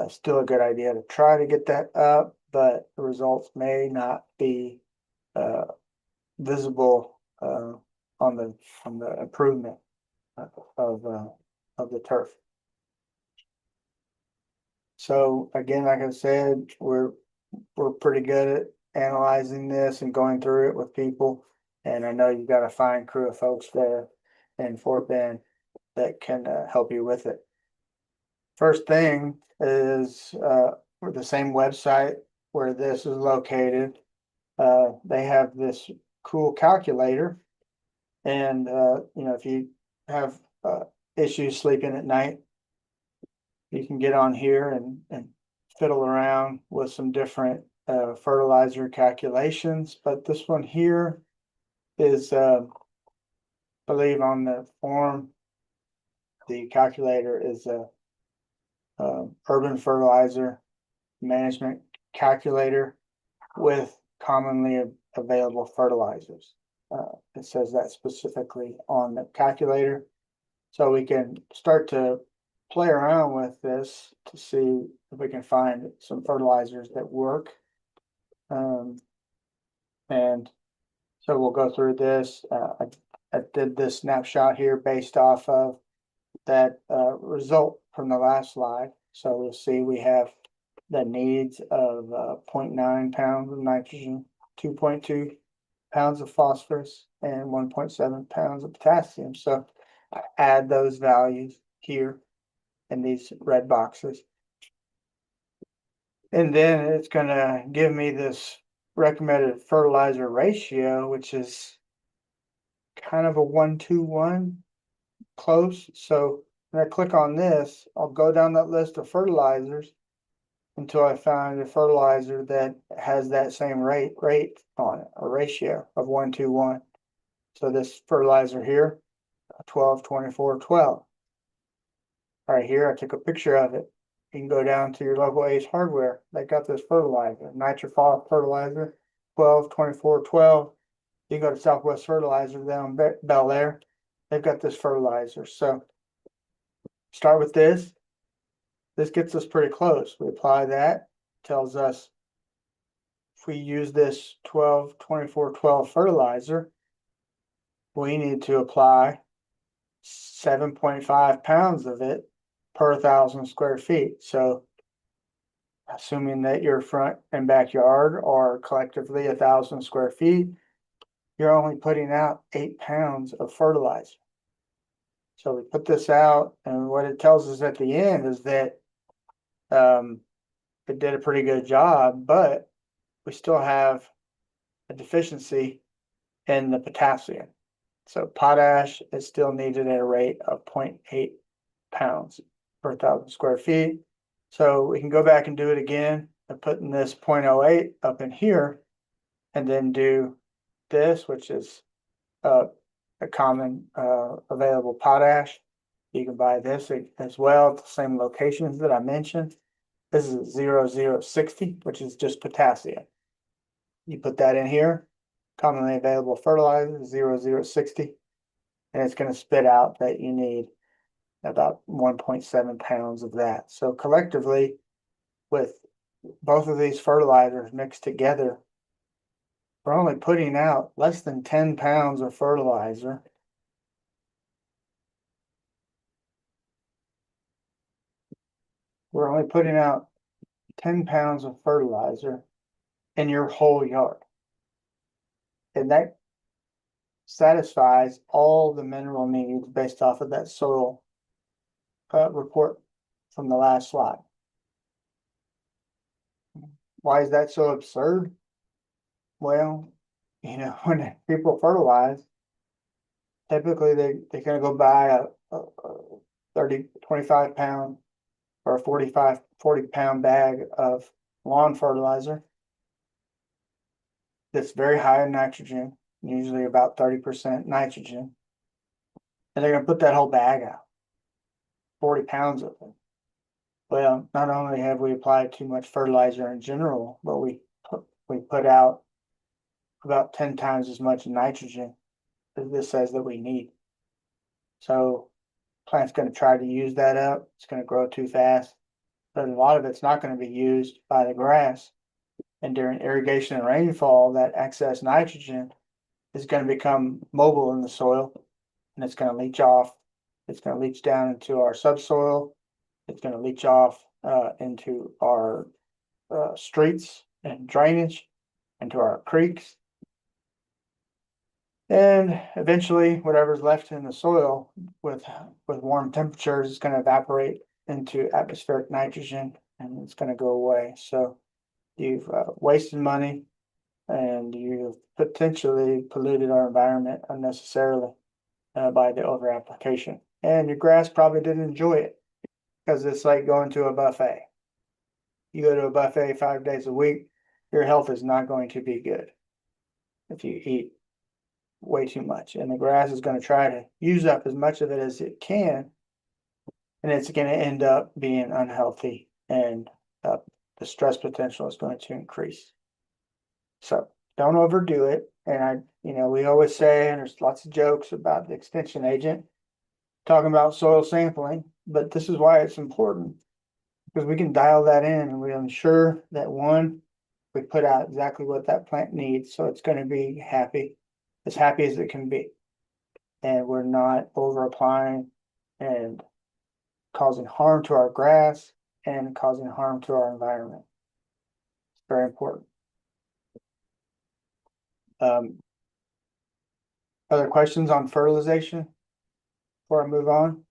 Speaker 2: Still a good idea to try to get that up, but the results may not be visible on the improvement of the turf. So again, like I said, we're pretty good at analyzing this and going through it with people. And I know you've got a fine crew of folks there in Fort Bend that can help you with it. First thing is for the same website where this is located. They have this cool calculator. And you know, if you have issues sleeping at night, you can get on here and fiddle around with some different fertilizer calculations. But this one here is, I believe on the form, the calculator is a urban fertilizer management calculator with commonly available fertilizers. It says that specifically on the calculator. So we can start to play around with this to see if we can find some fertilizers that work. And so we'll go through this. I did this snapshot here based off of that result from the last slide. So we'll see we have the needs of 0.9 pounds of nitrogen, 2.2 pounds of phosphorus, and 1.7 pounds of potassium. So I add those values here in these red boxes. And then it's gonna give me this recommended fertilizer ratio, which is kind of a 1-to-1 close. So when I click on this, I'll go down that list of fertilizers until I find a fertilizer that has that same rate on it, a ratio of 1-to-1. So this fertilizer here, 12, 24, 12. Right here, I took a picture of it. You can go down to your local Ace Hardware. They got this fertilizer, nitrophos fertilizer, 12, 24, 12. You can go to Southwest Fertilizer down Bel Air. They've got this fertilizer. So start with this. This gets us pretty close. We apply that, tells us if we use this 12, 24, 12 fertilizer, we need to apply 7.5 pounds of it per 1,000 square feet. So assuming that your front and backyard are collectively 1,000 square feet, you're only putting out 8 pounds of fertilizer. So we put this out, and what it tells us at the end is that it did a pretty good job, but we still have a deficiency in the potassium. So potash is still needed at a rate of 0.8 pounds per 1,000 square feet. So we can go back and do it again and putting this 0.08 up in here, and then do this, which is a common available potash. You can buy this as well at the same locations that I mentioned. This is 0060, which is just potassium. You put that in here, commonly available fertilizer, 0060, and it's going to spit out that you need about 1.7 pounds of that. So collectively, with both of these fertilizers mixed together, we're only putting out less than 10 pounds of fertilizer. We're only putting out 10 pounds of fertilizer in your whole yard. And that satisfies all the mineral needs based off of that soil report from the last slide. Why is that so absurd? Well, you know, when people fertilize, typically they kind of go buy a 30, 25 pound or a 45, 40 pound bag of lawn fertilizer that's very high in nitrogen, usually about 30% nitrogen. And they're going to put that whole bag out, 40 pounds of it. Well, not only have we applied too much fertilizer in general, but we put out about 10 times as much nitrogen as this says that we need. So plant's going to try to use that up. It's going to grow too fast, but a lot of it's not going to be used by the grass. And during irrigation and rainfall, that excess nitrogen is going to become mobile in the soil, and it's going to leach off. It's going to leach down into our subsoil. It's going to leach off into our streets and drainage, into our creeks. And eventually, whatever's left in the soil with warm temperatures is going to evaporate into atmospheric nitrogen, and it's going to go away. So you've wasted money, and you've potentially polluted our environment unnecessarily by the over application. And your grass probably didn't enjoy it because it's like going to a buffet. You go to a buffet 5 days a week, your health is not going to be good if you eat way too much. And the grass is going to try to use up as much of it as it can, and it's going to end up being unhealthy, and the stress potential is going to increase. So don't overdo it. And we always say, and there's lots of jokes about the extension agent talking about soil sampling, but this is why it's important, because we can dial that in and we ensure that one, we put out exactly what that plant needs. So it's going to be as happy as it can be. And we're not over applying and causing harm to our grass and causing harm to our environment. It's very important. Other questions on fertilization before I move on?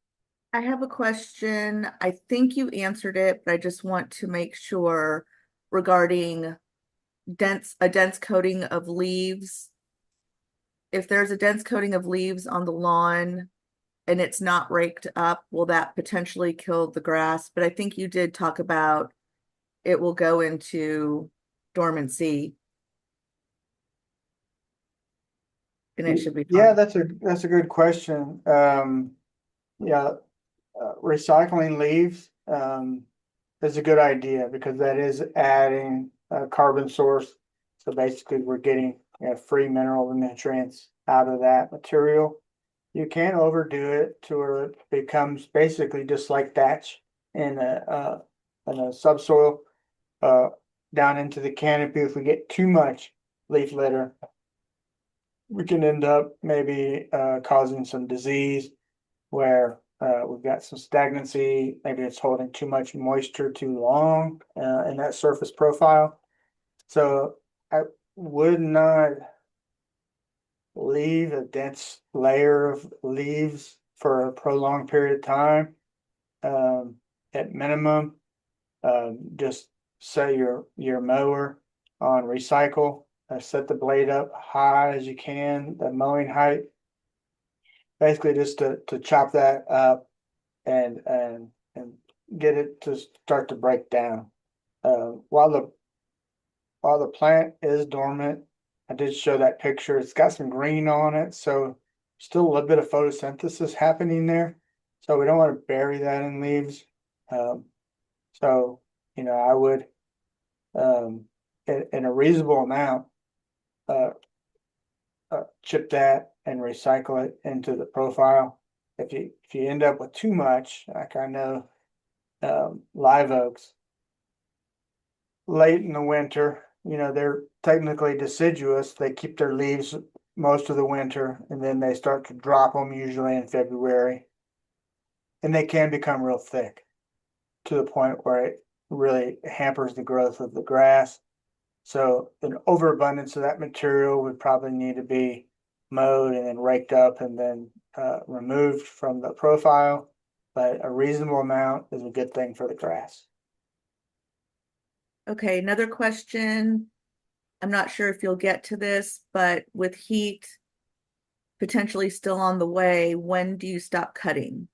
Speaker 1: I have a question. I think you answered it, but I just want to make sure regarding a dense coating of leaves. If there's a dense coating of leaves on the lawn and it's not raked up, will that potentially kill the grass? But I think you did talk about it will go into dormancy. And it should be
Speaker 2: Yeah,
Speaker 1: fine.
Speaker 2: that's a good question. Yeah, recycling leaves is a good idea because that is adding a carbon source. So basically, we're getting free mineral nutrients out of that material. You can't overdo it to where it becomes basically just like thatch in a subsoil down into the canopy. If we get too much leaf litter, we can end up maybe causing some disease where we've got some stagnancy. Maybe it's holding too much moisture too long in that surface profile. So I would not leave a dense layer of leaves for a prolonged period of time. At minimum, just set your mower on recycle. Set the blade up high as you can, the mowing height. Basically, just to chop that up and get it to start to break down. While the plant is dormant, I did show that picture. It's got some green on it, so still a little bit of photosynthesis happening there. So we don't want to bury that in leaves. So I would in a reasonable amount uh, chip that and recycle it into the profile. If you end up with too much, like I know live oaks late in the winter, they're technically deciduous. They keep their leaves most of the winter, and then they start to drop them usually in February. And they can become real thick to the point where it really hampers the growth of the grass. So an overabundance of that material would probably need to be mowed and then raked up and then removed from the profile. But a reasonable amount is a good thing for the grass.
Speaker 1: Okay, another question. I'm not sure if you'll get to this, but with heat potentially still on the way, when do you stop cutting?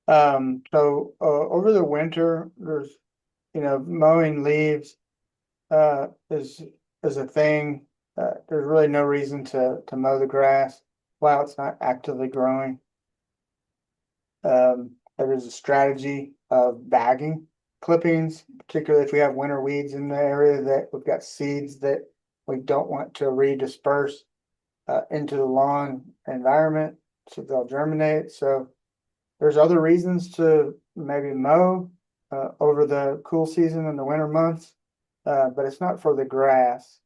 Speaker 2: So over the winter, there's mowing leaves is a thing. There's really no reason to mow the grass while it's not actively growing. There is a strategy of bagging. clippings, particularly if we have winter weeds in the area that we've got seeds that we don't want to redisperse into the lawn environment, so they'll germinate. So there's other reasons to maybe mow over the cool season in the winter months, but it's not for the grass.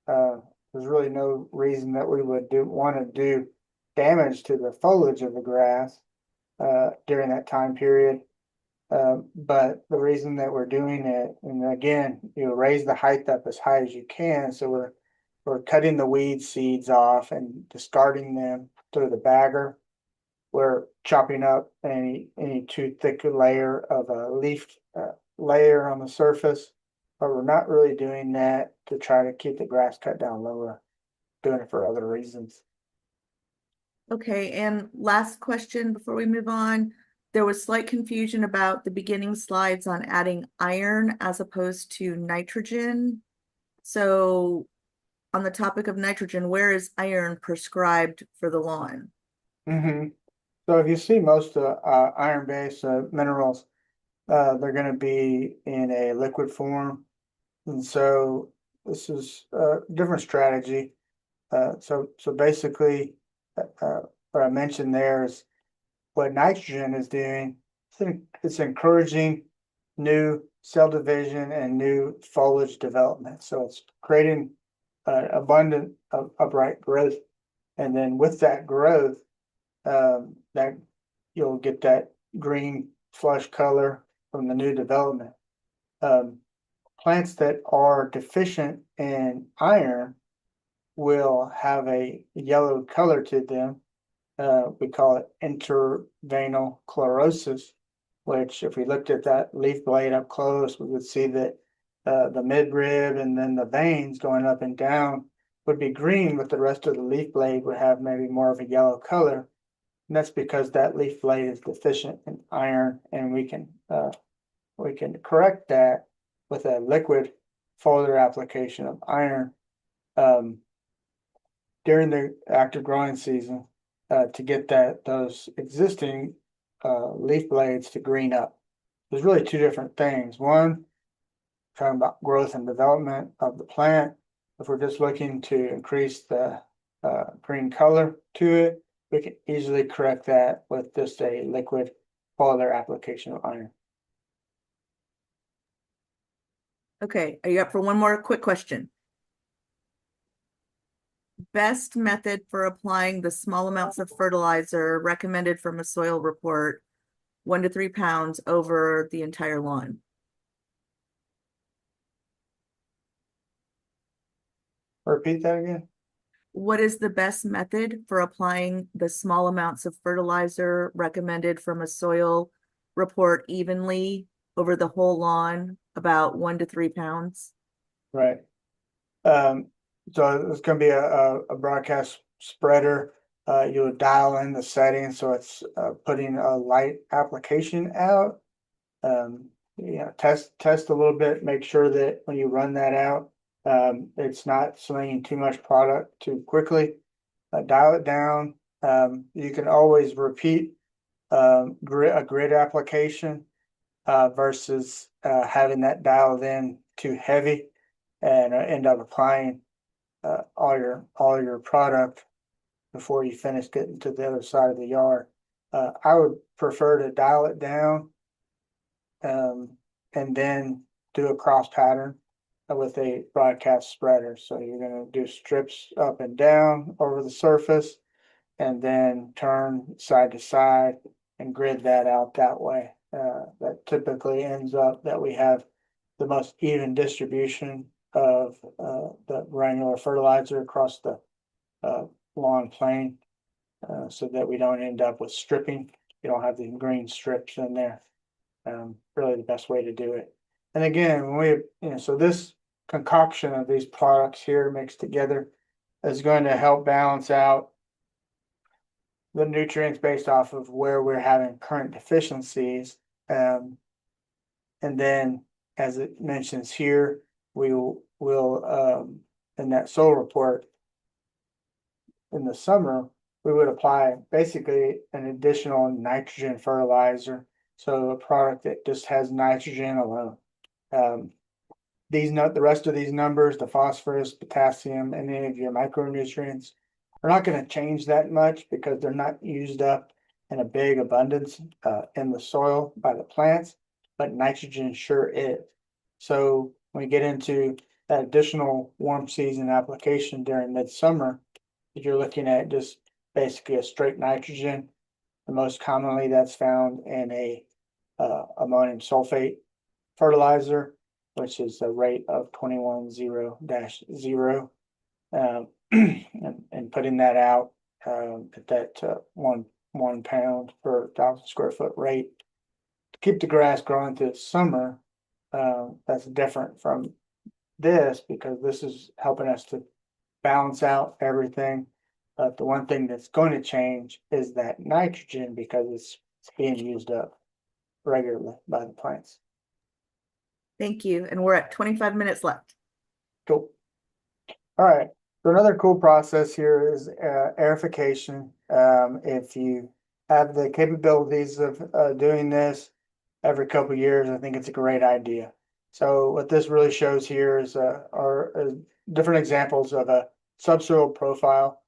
Speaker 2: There's really no reason that we would want to do damage to the foliage of the grass during that time period. But the reason that we're doing it, and again, you raise the height up as high as you can. So we're cutting the weed seeds off and discarding them through the bagger. We're chopping up any too thick layer of a leaf layer on the surface, but we're not really doing that to try to keep the grass cut down lower. Doing it for other reasons.
Speaker 1: Okay, and last question before we move on. There was slight confusion about the beginning slides on adding iron as opposed to nitrogen. So on the topic of nitrogen, where is iron prescribed for the lawn?
Speaker 2: So if you see most iron-based minerals, they're going to be in a liquid form. And so this is a different strategy. So basically, what I mentioned there is what nitrogen is doing. It's encouraging new cell division and new foliage development. So it's creating abundant upright growth. And then with that growth, that you'll get that green flush color from the new development. Plants that are deficient in iron will have a yellow color to them. We call it interveinal chlorosis, which if we looked at that leaf blade up close, we would see that the midrib and then the veins going up and down would be green, but the rest of the leaf blade would have maybe more of a yellow color. And that's because that leaf blade is deficient in iron, and we can correct that with a liquid foliar application of iron during the active growing season to get those existing leaf blades to green up. There's really two different things. One, talking about growth and development of the plant. If we're just looking to increase the green color to it, we can easily correct that with just a liquid foliar application of iron.
Speaker 1: Okay, are you up for one more quick question? Best method for applying the small amounts of fertilizer recommended from a soil report, 1 to 3 pounds over the entire lawn.
Speaker 2: Repeat that again.
Speaker 1: What is the best method for applying the small amounts of fertilizer recommended from a soil report evenly over the whole lawn, about 1 to 3 pounds?
Speaker 2: Right. So it's going to be a broadcast spreader. You would dial in the settings so it's putting a light application out. Test a little bit. Make sure that when you run that out, it's not slinging too much product too quickly. Dial it down. You can always repeat a grid application versus having that dialed in too heavy and end up applying all your product before you finish getting to the other side of the yard. I would prefer to dial it down and then do a cross pattern with a broadcast spreader. So you're going to do strips up and down over the surface and then turn side to side and grid that out that way. That typically ends up that we have the most even distribution of the granular fertilizer across the lawn plane so that we don't end up with stripping. You don't have the green strips in there. Really the best way to do it. And again, when so this concoction of these products here mixed together is going to help balance out the nutrients based off of where we're having current deficiencies. And then, as it mentions here, we'll in that soil report in the summer, we would apply basically an additional nitrogen fertilizer So a product that just has nitrogen alone. The rest of these numbers, the phosphorus, potassium, and any of your micronutrients are not going to change that much because they're not used up in a big abundance in the soil by the plants, but nitrogen sure is. So when we get into that additional warm season application during midsummer, you're looking at just basically a straight nitrogen. The most commonly that's found in a ammonium sulfate fertilizer, which is a rate of 21.0-0. And putting that out at that 1 pound per 1,000 square foot rate to keep the grass growing through the summer. That's different from this because this is helping us to balance out everything. But the one thing that's going to change is that nitrogen because it's being used up regularly by the plants.
Speaker 1: Thank you. And we're at 25 minutes left.
Speaker 2: Cool. All right. So another cool process here is aerification. If you have the capabilities of doing this every couple of years, I think it's a great idea. So what this really shows here is are different examples of a subsoil profile,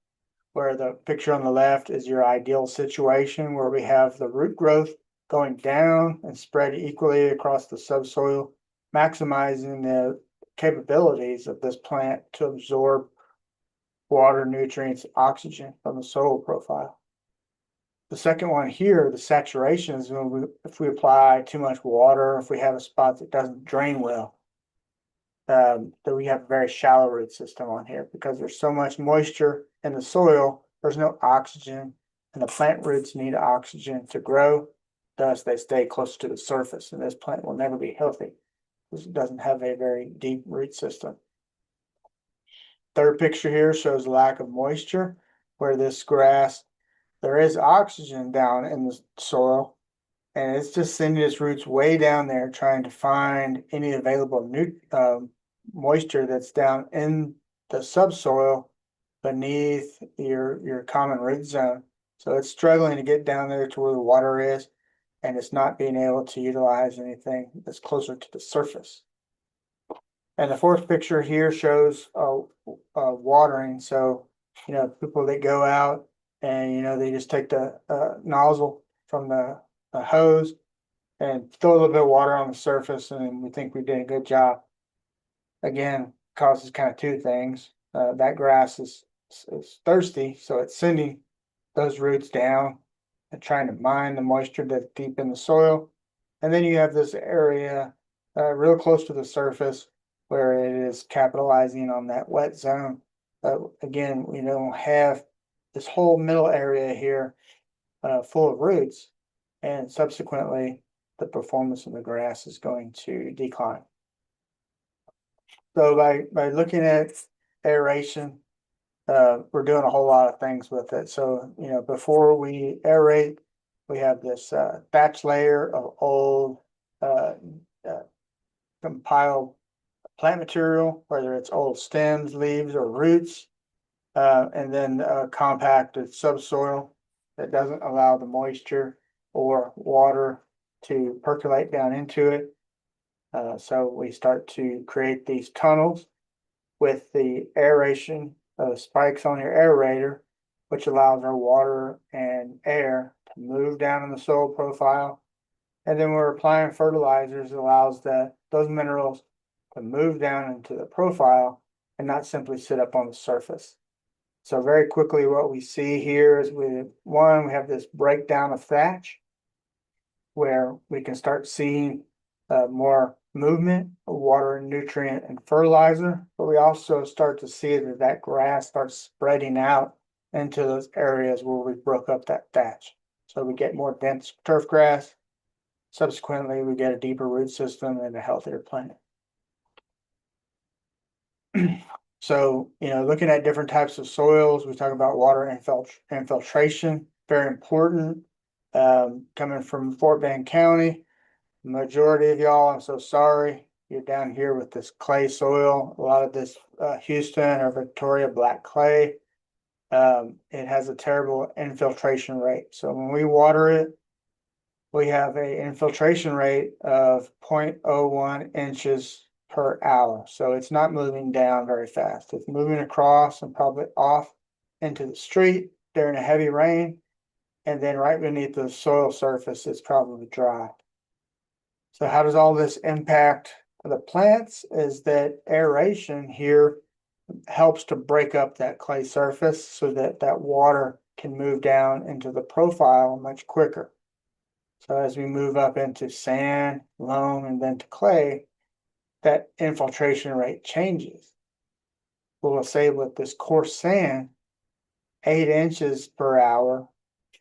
Speaker 2: where the picture on the left is your ideal situation where we have the root growth going down and spread equally across the subsoil, maximizing the capabilities of this plant to absorb water, nutrients, oxygen from the soil profile. The second one here, the saturation, is when if we apply too much water, if we have a spot that doesn't drain well, that we have a very shallow root system on here because there's so much moisture in the soil, there's no oxygen, and the plant roots need oxygen to grow. Thus, they stay close to the surface, and this plant will never be healthy because it doesn't have a very deep root system. Third picture here shows lack of moisture, where this grass, there is oxygen down in the soil, and it's just sending its roots way down there trying to find any available moisture that's down in the subsoil beneath your common root zone. So it's struggling to get down there to where the water is, and it's not being able to utilize anything that's closer to the surface. And the fourth picture here shows watering. So, people that go out and, they just take the nozzle from the hose and throw a little bit of water on the surface, and we think we did a good job. Again, causes kind of two things. That grass is thirsty, so it's sending those roots down and trying to mine the moisture that's deep in the soil. And then you have this area real close to the surface where it is capitalizing on that wet zone. Again, we don't have this whole middle area here full of roots, and subsequently the performance of the grass is going to decline. So by looking at aeration, we're doing a whole lot of things with it. So, before we aerate, we have this thatch layer of old compiled plant material, whether it's old stems, leaves, or roots, and then compacted subsoil that doesn't allow the moisture or water to percolate down into it. So we start to create these tunnels with the aeration spikes on your aerator, which allows our water and air to move down in the soil profile. And then we're applying fertilizers that allows those minerals to move down into the profile and not simply sit up on the surface. So very quickly, what we see here is we have this breakdown of thatch where we can start seeing more movement of water and nutrient and fertilizer, but we also start to see that grass starts spreading out into those areas where we broke up that thatch. So we get more dense turf grass. Subsequently, we get a deeper root system and a healthier plant. So, looking at different types of soils, we talk about water infiltration, very important. Coming from Fort Bend County, the majority of y'all, I'm so sorry, you're down here with this clay soil. A lot of this Houston or Victoria black clay. It has a terrible infiltration rate. So when we water it, we have a infiltration rate of 0.01 inches per hour. So it's not moving down very fast. It's moving across and probably off into the street during a heavy rain. And then right beneath the soil surface, it's probably dry. So how does all this impact the plants? Is that aeration here helps to break up that clay surface so that that water can move down into the profile much quicker. So as we move up into sand, loam, and then to clay, that infiltration rate changes. We'll say with this coarse sand, 8 inches per hour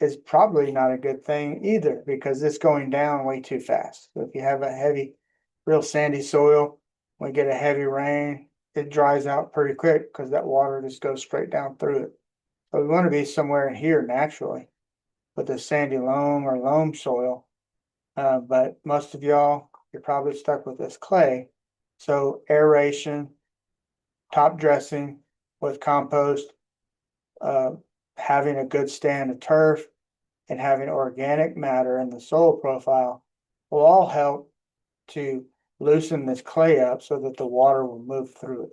Speaker 2: is probably not a good thing either because it's going down way too fast. So if you have a heavy, real sandy soil, when we get a heavy rain, it dries out pretty quick because that water just goes straight down through it. So we want to be somewhere in here naturally with a sandy loam or loam soil. But most of y'all, you're probably stuck with this clay. So aeration, top dressing with compost, having a good stand of turf, and having organic matter in the soil profile will all help to loosen this clay up so that the water will move through it.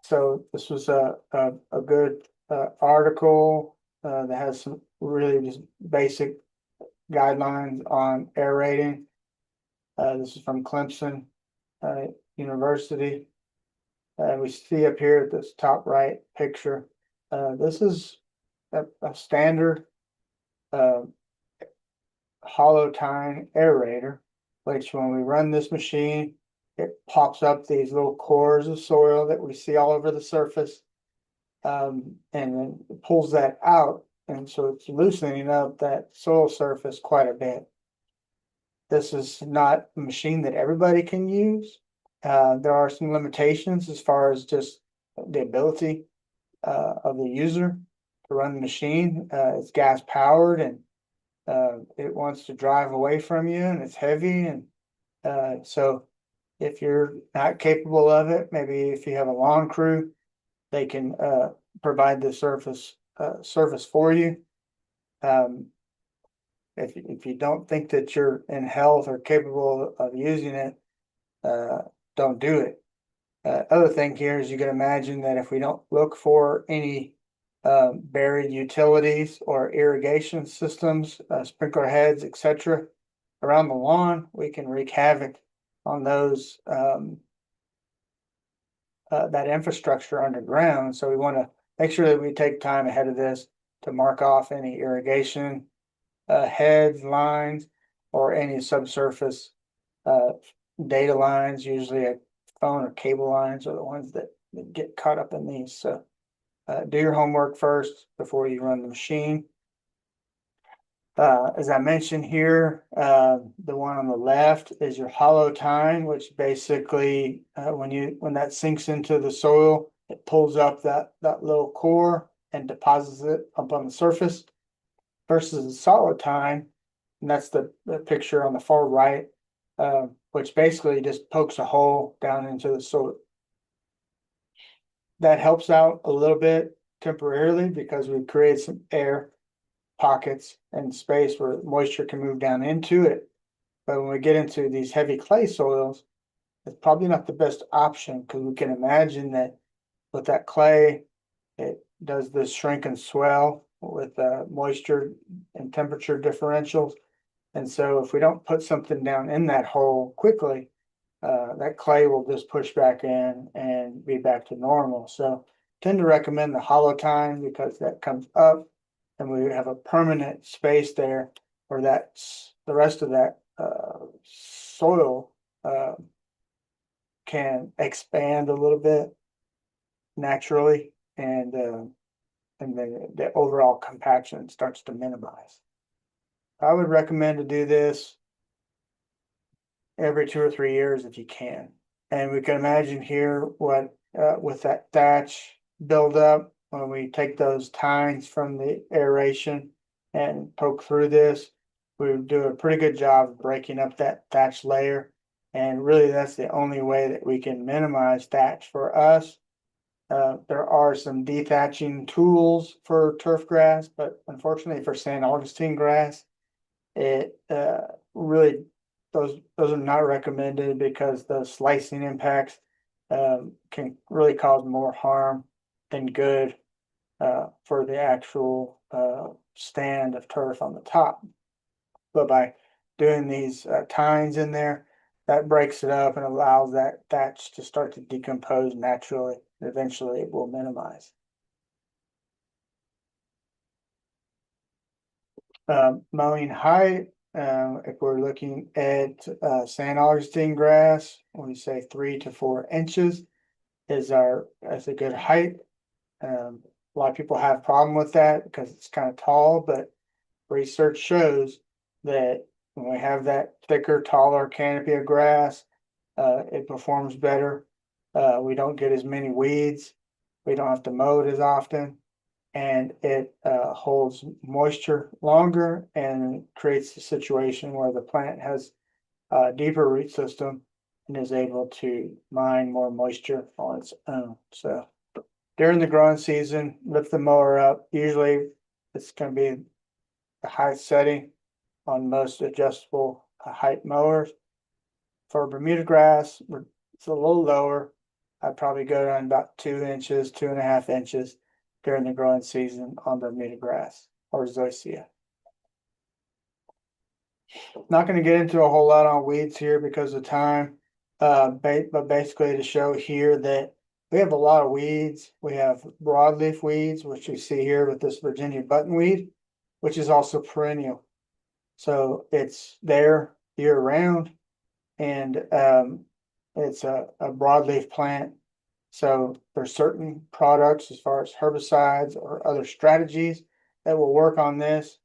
Speaker 2: So this was a good article that has some really just basic guidelines on aerating. This is from Clemson University. We see up here at this top right picture, this is a standard hollow tine aerator, which when we run this machine, it pops up these little cores of soil that we see all over the surface, and then it pulls that out. And so it's loosening up that soil surface quite a bit. This is not a machine that everybody can use. There are some limitations as far as just the ability of the user to run the machine. It's gas powered and it wants to drive away from you and it's heavy. And so if you're not capable of it, maybe if you have a lawn crew, they can provide the service for you. If you don't think that you're in health or capable of using it, don't do it. Other thing here is you can imagine that if we don't look for any buried utilities or irrigation systems, sprinkler heads, etc., around the lawn, we can wreak havoc on those that infrastructure underground. So we want to make sure that we take time ahead of this to mark off any irrigation heads, lines, or any subsurface data lines. Usually a phone or cable lines are the ones that get caught up in these. So do your homework first before you run the machine. As I mentioned here, the one on the left is your hollow tine, which basically when that sinks into the soil, it pulls up that little core and deposits it up on the surface. Versus the solid tine, and that's the picture on the far right, which basically just pokes a hole down into the soil. That helps out a little bit temporarily because we create some air pockets and space where moisture can move down into it. But when we get into these heavy clay soils, it's probably not the best option because we can imagine that with that clay, it does this shrink and swell with moisture and temperature differentials. And so if we don't put something down in that hole quickly, that clay will just push back in and be back to normal. So I tend to recommend the hollow tine because that comes up and we have a permanent space there where that's the rest of that soil can expand a little bit naturally and the overall compaction starts to minimize. I would recommend to do this every 2 or 3 years if you can. And we can imagine here what with that thatch buildup, when we take those tines from the aeration and poke through this, we do a pretty good job of breaking up that thatch layer. And really that's the only way that we can minimize thatch for us. There are some dethatching tools for turf grass, but unfortunately for San Augustine grass, it really those are not recommended because the slicing impacts can really cause more harm than good for the actual stand of turf on the top. But by doing these tines in there, that breaks it up and allows that thatch to start to decompose naturally. Eventually, it will minimize. Mowing height, if we're looking at San Augustine grass, we say 3 to 4 inches is a good height. A lot of people have problem with that because it's kind of tall, but research shows that when we have that thicker, taller canopy of grass, it performs better. We don't get as many weeds. We don't have to mow it as often. And it holds moisture longer and creates a situation where the plant has a deeper root system and is able to mine more moisture on its own. So during the growing season, lift the mower up. Usually it's going to be the height setting on most adjustable height mowers. For Bermuda grass, it's a little lower. I'd probably go down about 2 inches, 2.5 inches during the growing season on Bermuda grass or zoysia. Not going to get into a whole lot on weeds here because of time, but basically to show here that we have a lot of weeds. We have broadleaf weeds, which you see here with this Virginia buttonweed, which is also perennial. So it's there year round, and it's a broadleaf plant. So there's certain products as far as herbicides or other strategies that will work on this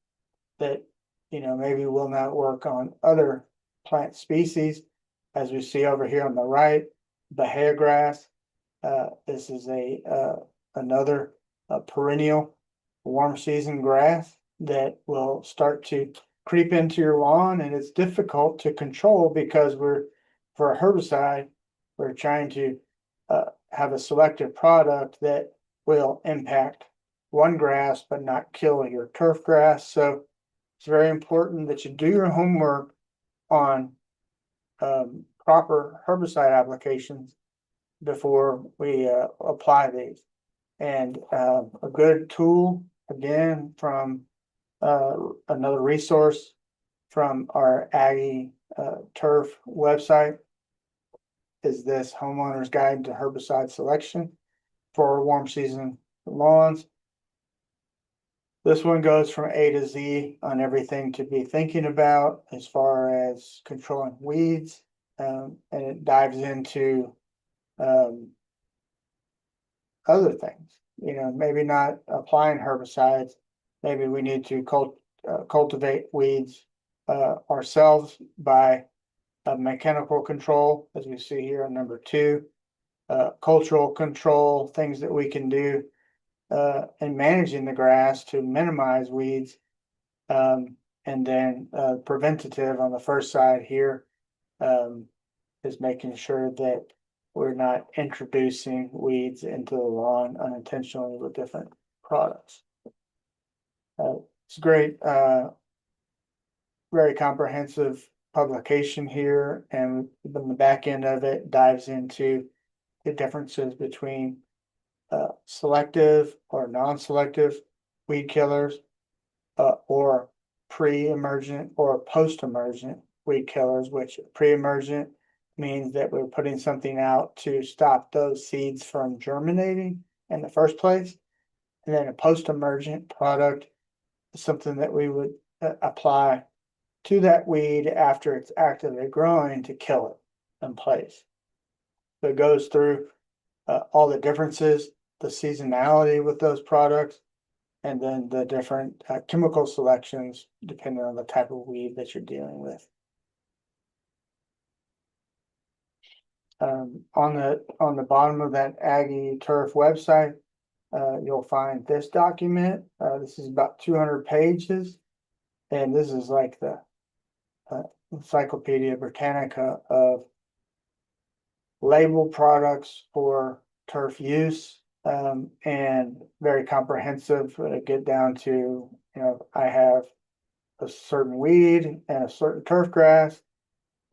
Speaker 2: that, maybe will not work on other plant species. As we see over here on the right, Bahia grass. This is another perennial warm season grass that will start to creep into your lawn, and it's difficult to control because for a herbicide, we're trying to have a selective product that will impact one grass but not kill your turf grass. So it's very important that you do your homework on proper herbicide applications before we apply these. And a good tool, again, from another resource from our Aggie Turf website is this Homeowner's Guide to Herbicide Selection for warm season lawns. This one goes from A to Z on everything to be thinking about as far as controlling weeds, and it dives into other things. Maybe not applying herbicides. Maybe we need to cultivate weeds ourselves by mechanical control, as we see here on number 2, cultural control, things that we can do in managing the grass to minimize weeds, and then preventative on the first side here is making sure that we're not introducing weeds into the lawn unintentionally with different products. It's great, very comprehensive publication here, and the back end of it dives into the differences between selective or non-selective weed killers, or pre-emergent or post-emergent weed killers, which pre-emergent means that we're putting something out to stop those seeds from germinating in the first place. And then a post-emergent product is something that we would apply to that weed after it's actively growing to kill it in place. So it goes through all the differences, the seasonality with those products, and then the different chemical selections depending on the type of weed that you're dealing with. On the bottom of that Aggie Turf website, you'll find this document. This is about 200 pages, and this is like the Encyclopedia Britannica of labeled products for turf use. and very comprehensive, get down to, I have a certain weed and a certain turf grass.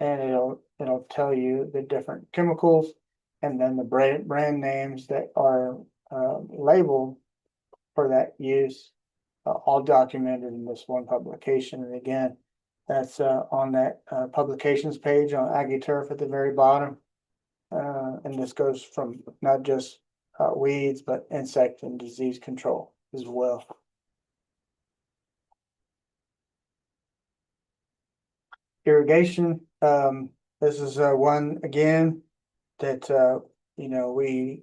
Speaker 2: And it'll tell you the different chemicals and then the brand names that are labeled for that use, all documented in this one publication. And again, that's on that publications page on AgriTurf at the very bottom. And this goes from not just weeds, but insect and disease control as well. Irrigation, this is one again that we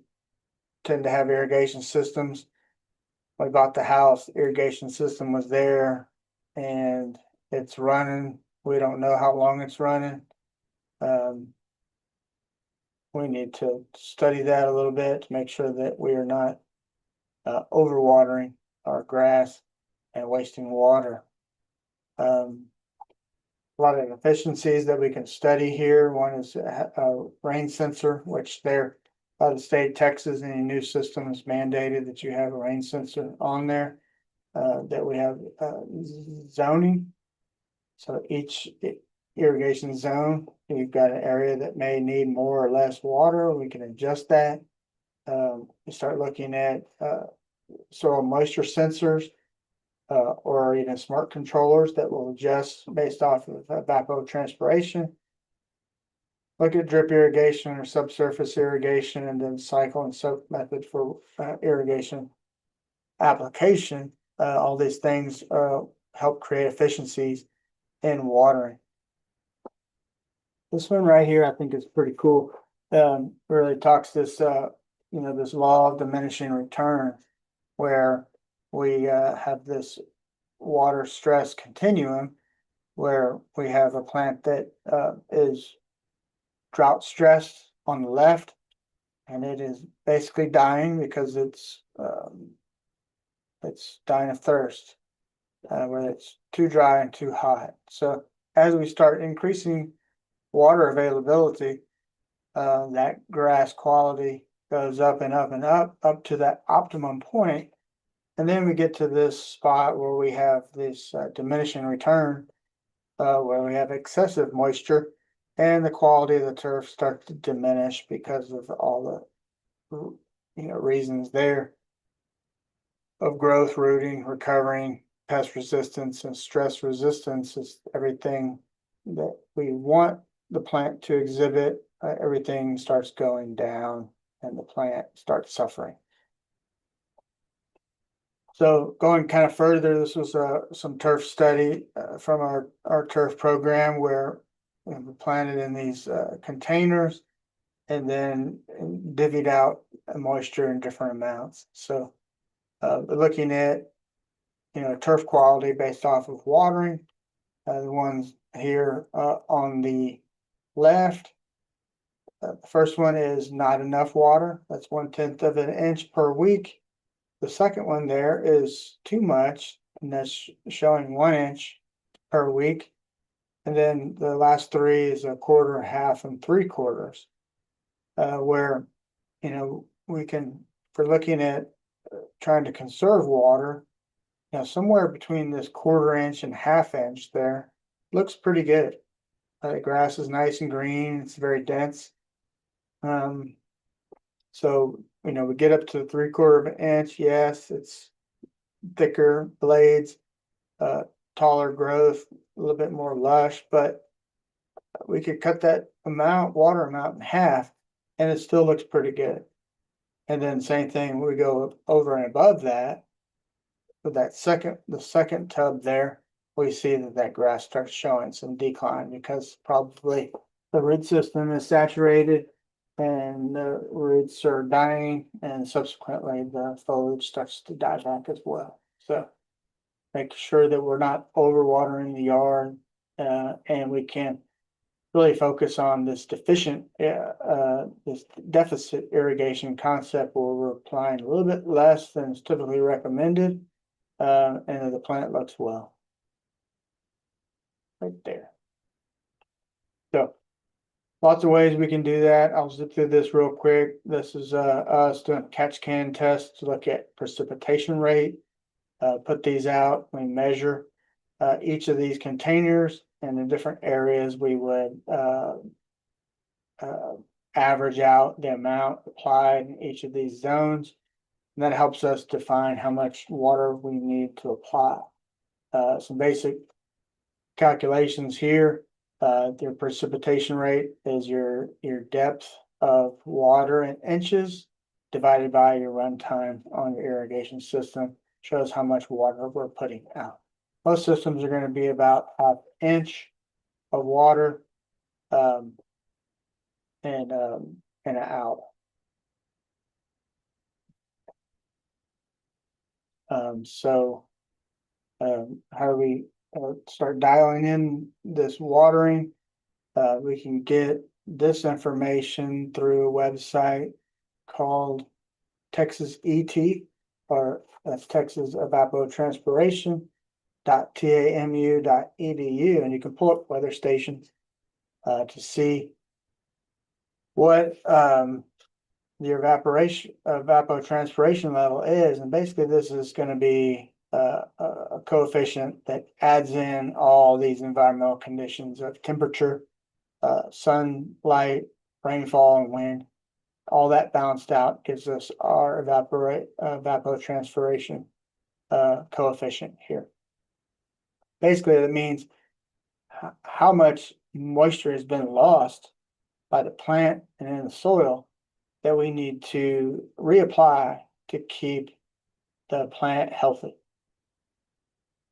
Speaker 2: tend to have irrigation systems. We bought the house, irrigation system was there and it's running. We don't know how long it's running. We need to study that a little bit to make sure that we are not overwatering our grass and wasting water. A lot of efficiencies that we can study here. One is a rain sensor, which they're by the state of Texas, any new system is mandated that you have a rain sensor on there. That we have zoning. So each irrigation zone, you've got an area that may need more or less water. We can adjust that. We start looking at soil moisture sensors. Or even smart controllers that will adjust based off of evapotranspiration. Look at drip irrigation or subsurface irrigation, and then cycle and soak method for irrigation application. All these things help create efficiencies in watering. This one right here, I think is pretty cool. Really talks this, this law of diminishing return, where we have this water stress continuum where we have a plant that is drought stressed on the left, and it is basically dying because it's dying of thirst, where it's too dry and too hot. So as we start increasing water availability, that grass quality goes up and up and up to that optimum point. And then we get to this spot where we have this diminishing return, where we have excessive moisture and the quality of the turf starts to diminish because of all the reasons there of growth, rooting, recovering, pest resistance, and stress resistance is everything that we want the plant to exhibit. Everything starts going down and the plant starts suffering. So going kind of further, this was some turf study from our turf program where we planted in these containers and then divvied out moisture in different amounts. So looking at turf quality based off of watering, the ones here on the left, the first one is not enough water. That's 1/10 of an inch per week. The second one there is too much, and that's showing 1 inch per week. And then the last three is 1/4, 1/2, and 3/4. Where, we can, for looking at trying to conserve water, somewhere between this 1/4 inch and 1/2 inch there looks pretty good. The grass is nice and green, it's very dense. So, we get up to 3/4 of an inch. Yes, it's thicker blades, taller growth, a little bit more lush, but we could cut that water amount in half and it still looks pretty good. And then same thing, we go over and above that with the second tub there, we see that grass starts showing some decline because probably the root system is saturated and the roots are dying, and subsequently the foliage starts to die back as well. So make sure that we're not overwatering the yard, and we can really focus on this this deficit irrigation concept where we're applying a little bit less than is typically recommended, and the plant looks well. Right there. So Lots of ways we can do that. I'll zip through this real quick. This is us doing catch can tests to look at precipitation rate. Put these out, we measure each of these containers and the different areas we would average out the amount applied in each of these zones. And that helps us define how much water we need to apply. Some basic calculations here. Your precipitation rate is your depth of water in inches divided by your runtime on your irrigation system. Shows how much water we're putting out. Most systems are going to be about ½ inch of water and out. How do we start dialing in this watering? We can get this information through a website called Texas ET, or that's Texas Evapotranspiration.tamu.edu, and you can pull up weather stations to see what your evapotranspiration level is. And basically this is going to be a coefficient that adds in all these environmental conditions of temperature, sunlight, rainfall, and wind. All that balanced out gives us our evapotranspiration coefficient here. Basically, that means how much moisture has been lost by the plant and in the soil that we need to reapply to keep the plant healthy,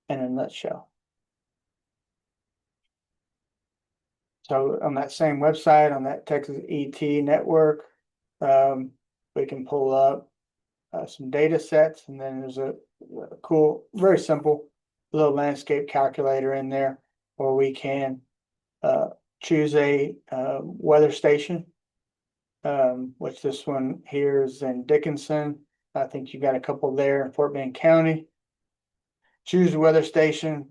Speaker 2: in a nutshell. So on that same website, on that Texas ET network, we can pull up some data sets, and then there's a cool, very simple little landscape calculator in there where we can choose a weather station, which this one here is in Dickinson. I think you got a couple there in Fort Bend County. Choose the weather station,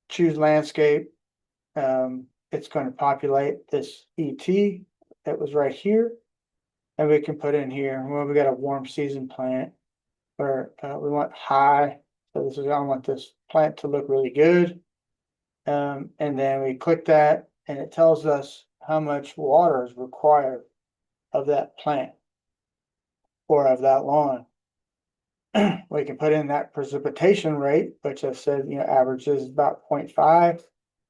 Speaker 2: choose landscape. It's going to populate this ET that was right here. And we can put in here, well, we got a warm season plant where we want high. So I want this plant to look really good. And then we click that and it tells us how much water is required of that plant or of that lawn. We can put in that precipitation rate, which I said, averages about 0.5,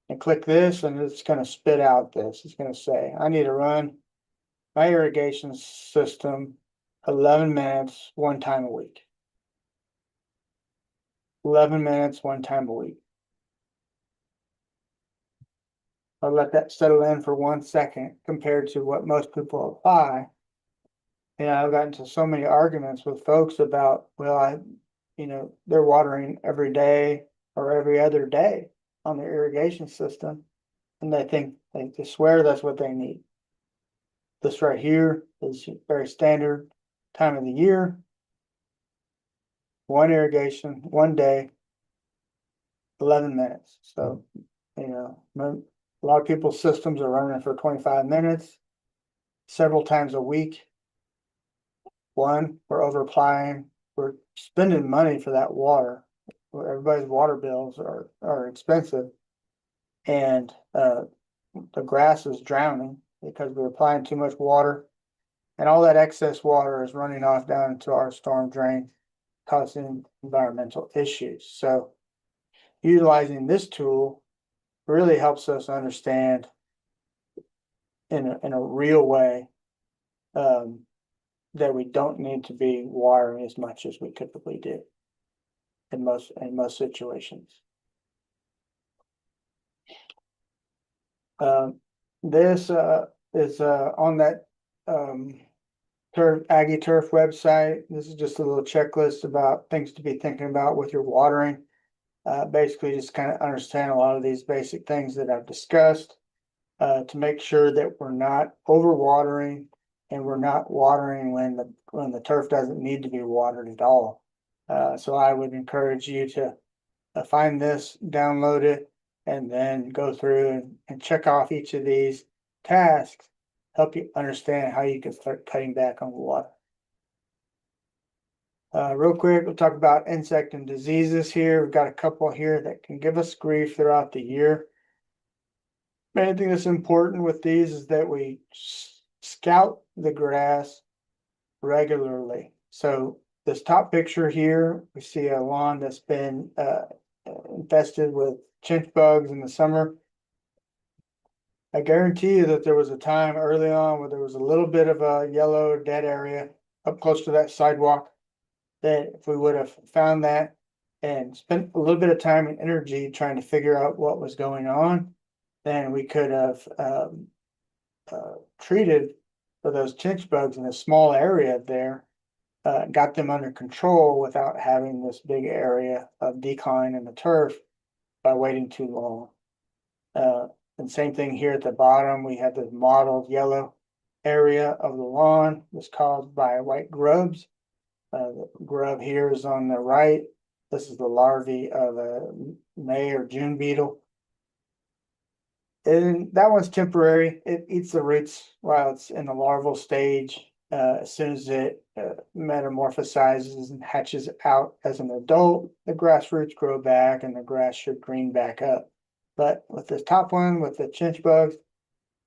Speaker 2: and click this, and it's going to spit out this. It's going to say, I need to run my irrigation system 11 minutes one time a week. 11 minutes one time a week. I'll let that settle in for 1 second compared to what most people apply. And I've gotten into so many arguments with folks about, well, they're watering every day or every other day on their irrigation system, and they swear that's what they need. This right here is very standard time of the year. One irrigation, 1 day, 11 minutes. So, a lot of people's systems are running for 25 minutes, several times a week. One, we're over applying, we're spending money for that water. Everybody's water bills are expensive. And the grass is drowning because we're applying too much water. And all that excess water is running off down into our storm drain, causing environmental issues. So utilizing this tool really helps us understand in a real way that we don't need to be watering as much as we typically do in most situations. This is on that Aggie Turf website. This is just a little checklist about things to be thinking about with your watering. Basically just kind of understand a lot of these basic things that I've discussed to make sure that we're not overwatering and we're not watering when the turf doesn't need to be watered at all. So I would encourage you to find this, download it, and then go through and check off each of these tasks, help you understand how you can start cutting back on water. Real quick, we'll talk about insect and diseases here. We've got a couple here that can give us grief throughout the year. Main thing that's important with these is that we scout the grass regularly. So this top picture here, we see a lawn that's been infested with chinch bugs in the summer. I guarantee you that there was a time early on where there was a little bit of a yellow dead area up close to that sidewalk. That if we would have found that and spent a little bit of time and energy trying to figure out what was going on, then we could have treated for those chinch bugs in a small area there, got them under control without having this big area of decline in the turf by waiting too long. And same thing here at the bottom, we have the mottled yellow area of the lawn was caused by white grubs. The grub here is on the right. This is the larvae of a May or June beetle. And that one's temporary. It eats the roots while it's in the larval stage. As soon as it metamorphosizes and hatches out as an adult, the grass roots grow back and the grass should green back up. But with this top one, with the chinch bugs,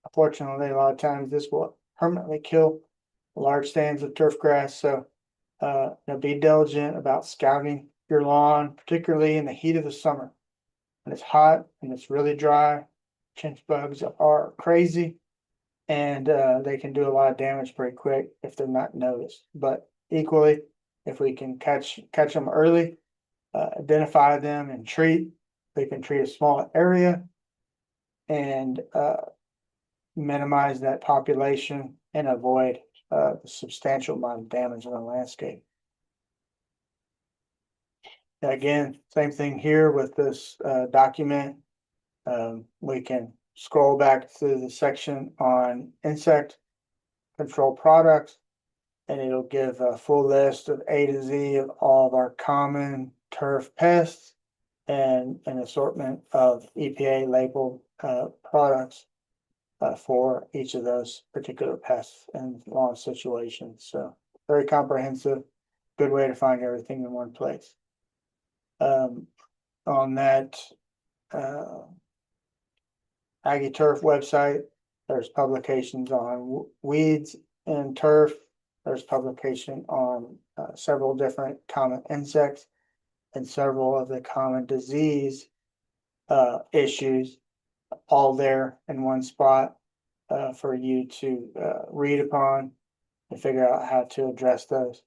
Speaker 2: unfortunately, a lot of times this will permanently kill large stands of turf grass. So be diligent about scouting your lawn, particularly in the heat of the summer. When it's hot and it's really dry, chinch bugs are crazy and they can do a lot of damage pretty quick if they're not noticed. But equally, if we can catch them early, identify them and treat, we can treat a small area and minimize that population and avoid the substantial amount of damage on the landscape. Again, same thing here with this document. We can scroll back through the section on insect control products, and it'll give a full list of A to Z of all of our common turf pests and an assortment of EPA labeled products for each of those particular pests and lawn situations. So very comprehensive, good way to find everything in one place. On that Aggie Turf website, there's publications on weeds and turf. There's publication on several different common insects and several of the common disease issues, all there in one spot for you to read upon and figure out how to address those.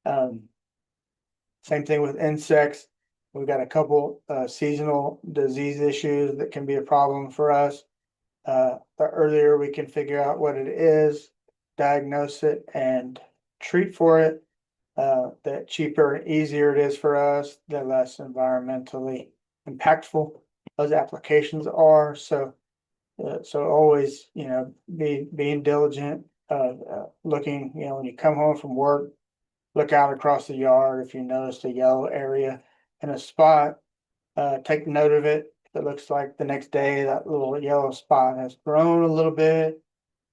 Speaker 2: Same thing with insects. We've got a couple seasonal disease issues that can be a problem for us. The earlier we can figure out what it is, diagnose it, and treat for it, the cheaper and easier it is for us, the less environmentally impactful those applications are. So always, being diligent, looking, when you come home from work, look out across the yard. If you notice a yellow area in a spot, take note of it. If it looks like the next day that little yellow spot has grown a little bit,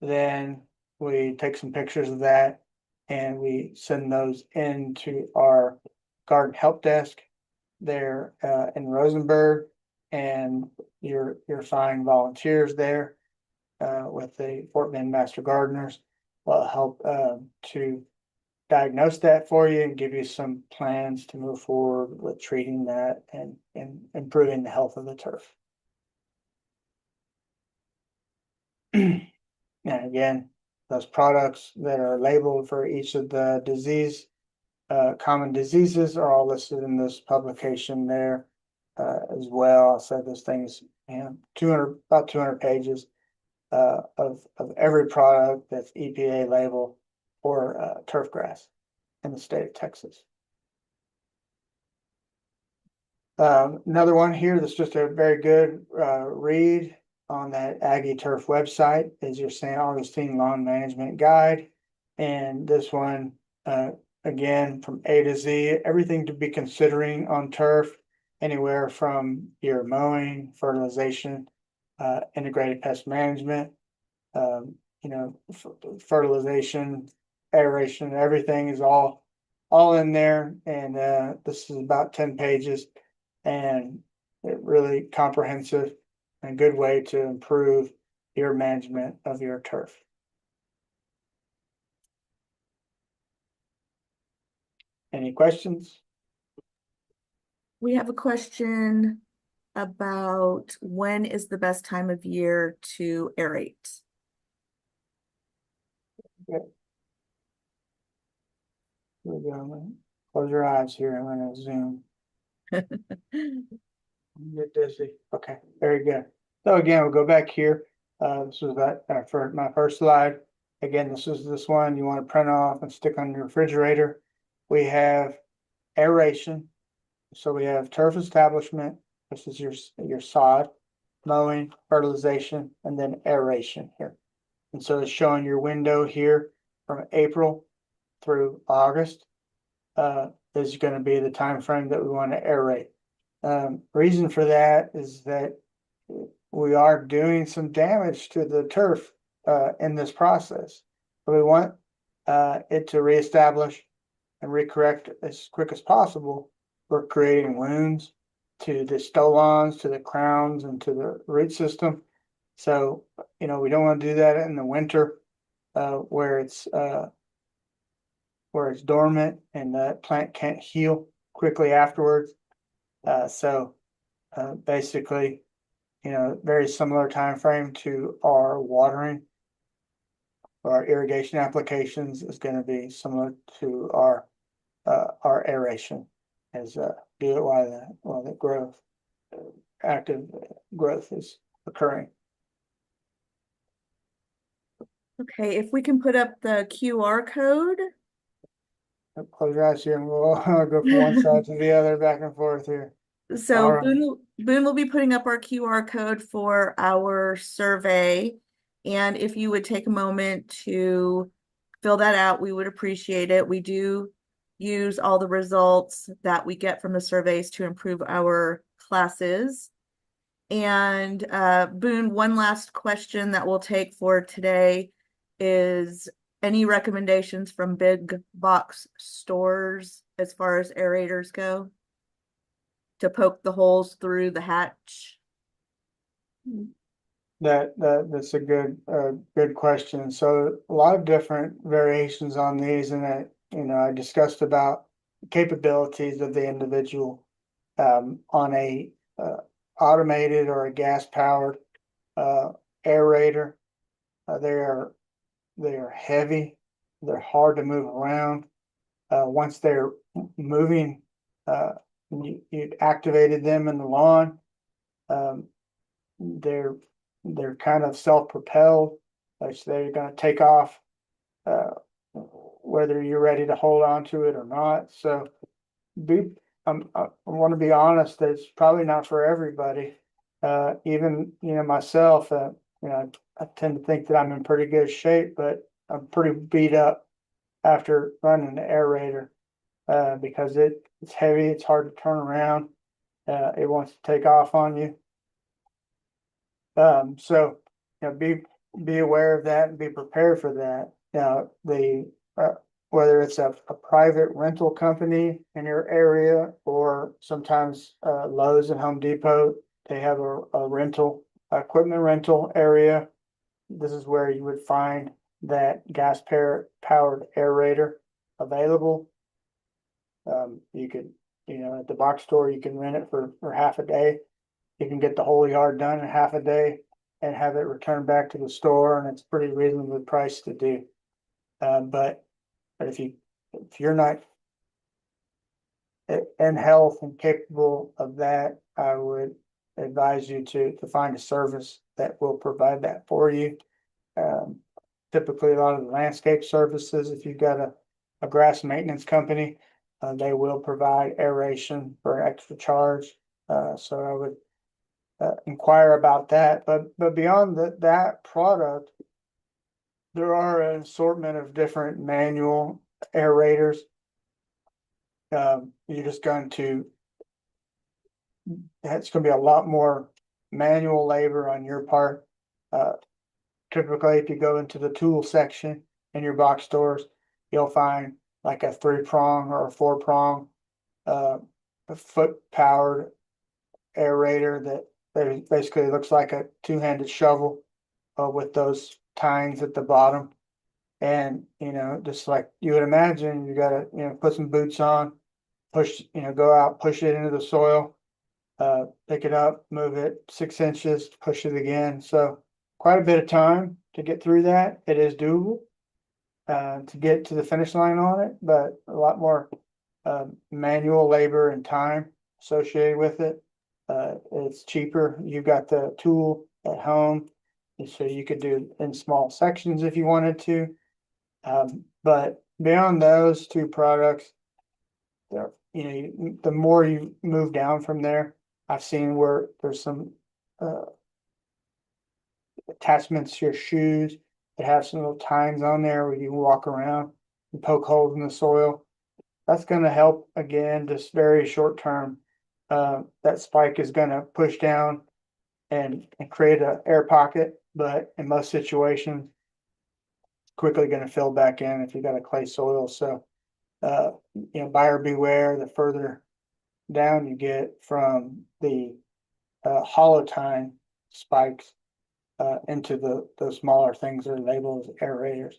Speaker 2: then we take some pictures of that and we send those into our garden help desk there in Rosenberg, and you're find volunteers there with the Fort Bend Master Gardeners will help to diagnose that for you and give you some plans to move forward with treating that and improving the health of the turf. And again, those products that are labeled for each of the common diseases are all listed in this publication there as well. So those things, about 200 pages of every product that's EPA label for turf grass in the state of Texas. Another one here that's just a very good read on that Aggie Turf website is your St. Augustine Lawn Management Guide. And this one, again, from A to Z, everything to be considering on turf, anywhere from your mowing, fertilization, integrated pest management, you know, fertilization, aeration, everything is all in there. And this is about 10 pages, and it really comprehensive and good way to improve your management of your turf. Any questions?
Speaker 1: We have a question about when is the best time of year to aerate?
Speaker 2: Here we go. Close your eyes here. I'm gonna zoom. Get dizzy. Okay, very good. So again, we'll go back here. This was that for my first slide. Again, this one you want to print off and stick on your refrigerator. We have aeration. So we have turf establishment. This is your sod, mowing, fertilization, and then aeration here. And so it's showing your window here from April through August. Is going to be the time frame that we want to aerate. Reason for that is that we are doing some damage to the turf in this process. So we want it to reestablish and recorrect as quick as possible. We're creating wounds to the stolons, to the crowns, and to the root system. So, you know, we don't want to do that in the winter where it's dormant and the plant can't heal quickly afterwards. Basically, you know, very similar time frame to our watering. Our irrigation applications is going to be similar to our aeration, as do it while the growth, active growth is occurring.
Speaker 1: Okay, if we can put up the QR code.
Speaker 2: Close your eyes here and we'll go from one side to the other, back and forth here.
Speaker 1: So
Speaker 2: All right.
Speaker 1: Boone will be putting up our QR code for our survey. And if you would take a moment to fill that out, we would appreciate it. We do use all the results that we get from the surveys to improve our classes. And Boone, one last question that we'll take for today is any recommendations from big box stores as far as aerators go to poke the holes through the hatch?
Speaker 2: That's a good question. So a lot of different variations on these, and I discussed about capabilities of the individual on a automated or a gas powered aerator. They are heavy. They're hard to move around. Once they're moving, you activated them in the lawn. They're kind of self-propelled, so they're going to take off whether you're ready to hold on to it or not. So I want to be honest that it's probably not for everybody. Even myself, I tend to think that I'm in pretty good shape, but I'm pretty beat up after running the aerator because it's heavy, it's hard to turn around, it wants to take off on you. So be aware of that and be prepared for that. Now whether it's a private rental company in your area or sometimes Lowe's and Home Depot, they have a rental equipment rental area. This is where you would find that gas powered aerator available. You could, at the box store, you can rent it for half a day. You can get the whole yard done in half a day and have it returned back to the store, and it's pretty reasonably priced to do. But if you're not in health and capable of that, I would advise you to find a service that will provide that for you. Typically, a lot of the landscape services, if you've got a grass maintenance company, they will provide aeration for an extra charge. So I would inquire about that. But beyond that product, there are an assortment of different manual aerators. You're just going to, it's going to be a lot more manual labor on your part typically if you go into the tool section in your box stores, you'll find like a 3-prong or a 4-prong, a foot powered aerator that basically looks like a 2-handed shovel, with those tines at the bottom. And, just like you would imagine, you gotta, put some boots on, push, go out, push it into the soil, pick it up, move it 6 inches, push it again. So quite a bit of time to get through that. It is doable, to get to the finish line on it, but a lot more, manual labor and time associated with it. It's cheaper. You've got the tool at home, and so you could do it in small sections if you wanted to. But beyond those 2 products, there, the more you move down from there, I've seen where there's some attachments to your shoes that have some little tines on there where you can walk around and poke holes in the soil. That's going to help again, just very short term. That spike is going to push down and create an air pocket, but in most situations, quickly going to fill back in if you got a clay soil. So, buyer beware. The further down you get from the hollow tine spikes, into the smaller things that are labeled as aerators.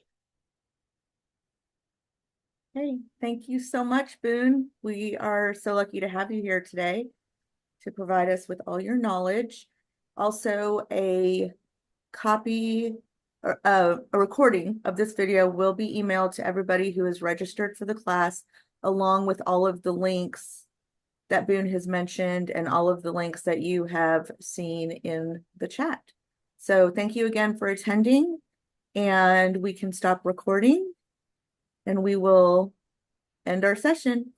Speaker 1: Hey, thank you so much, Boone. We are so lucky to have you here today to provide us with all your knowledge. Also, a copy or a recording of this video will be emailed to everybody who is registered for the class, along with all of the links that Boone has mentioned and all of the links that you have seen in the chat. So thank you again for attending, and we can stop recording and we will end our session.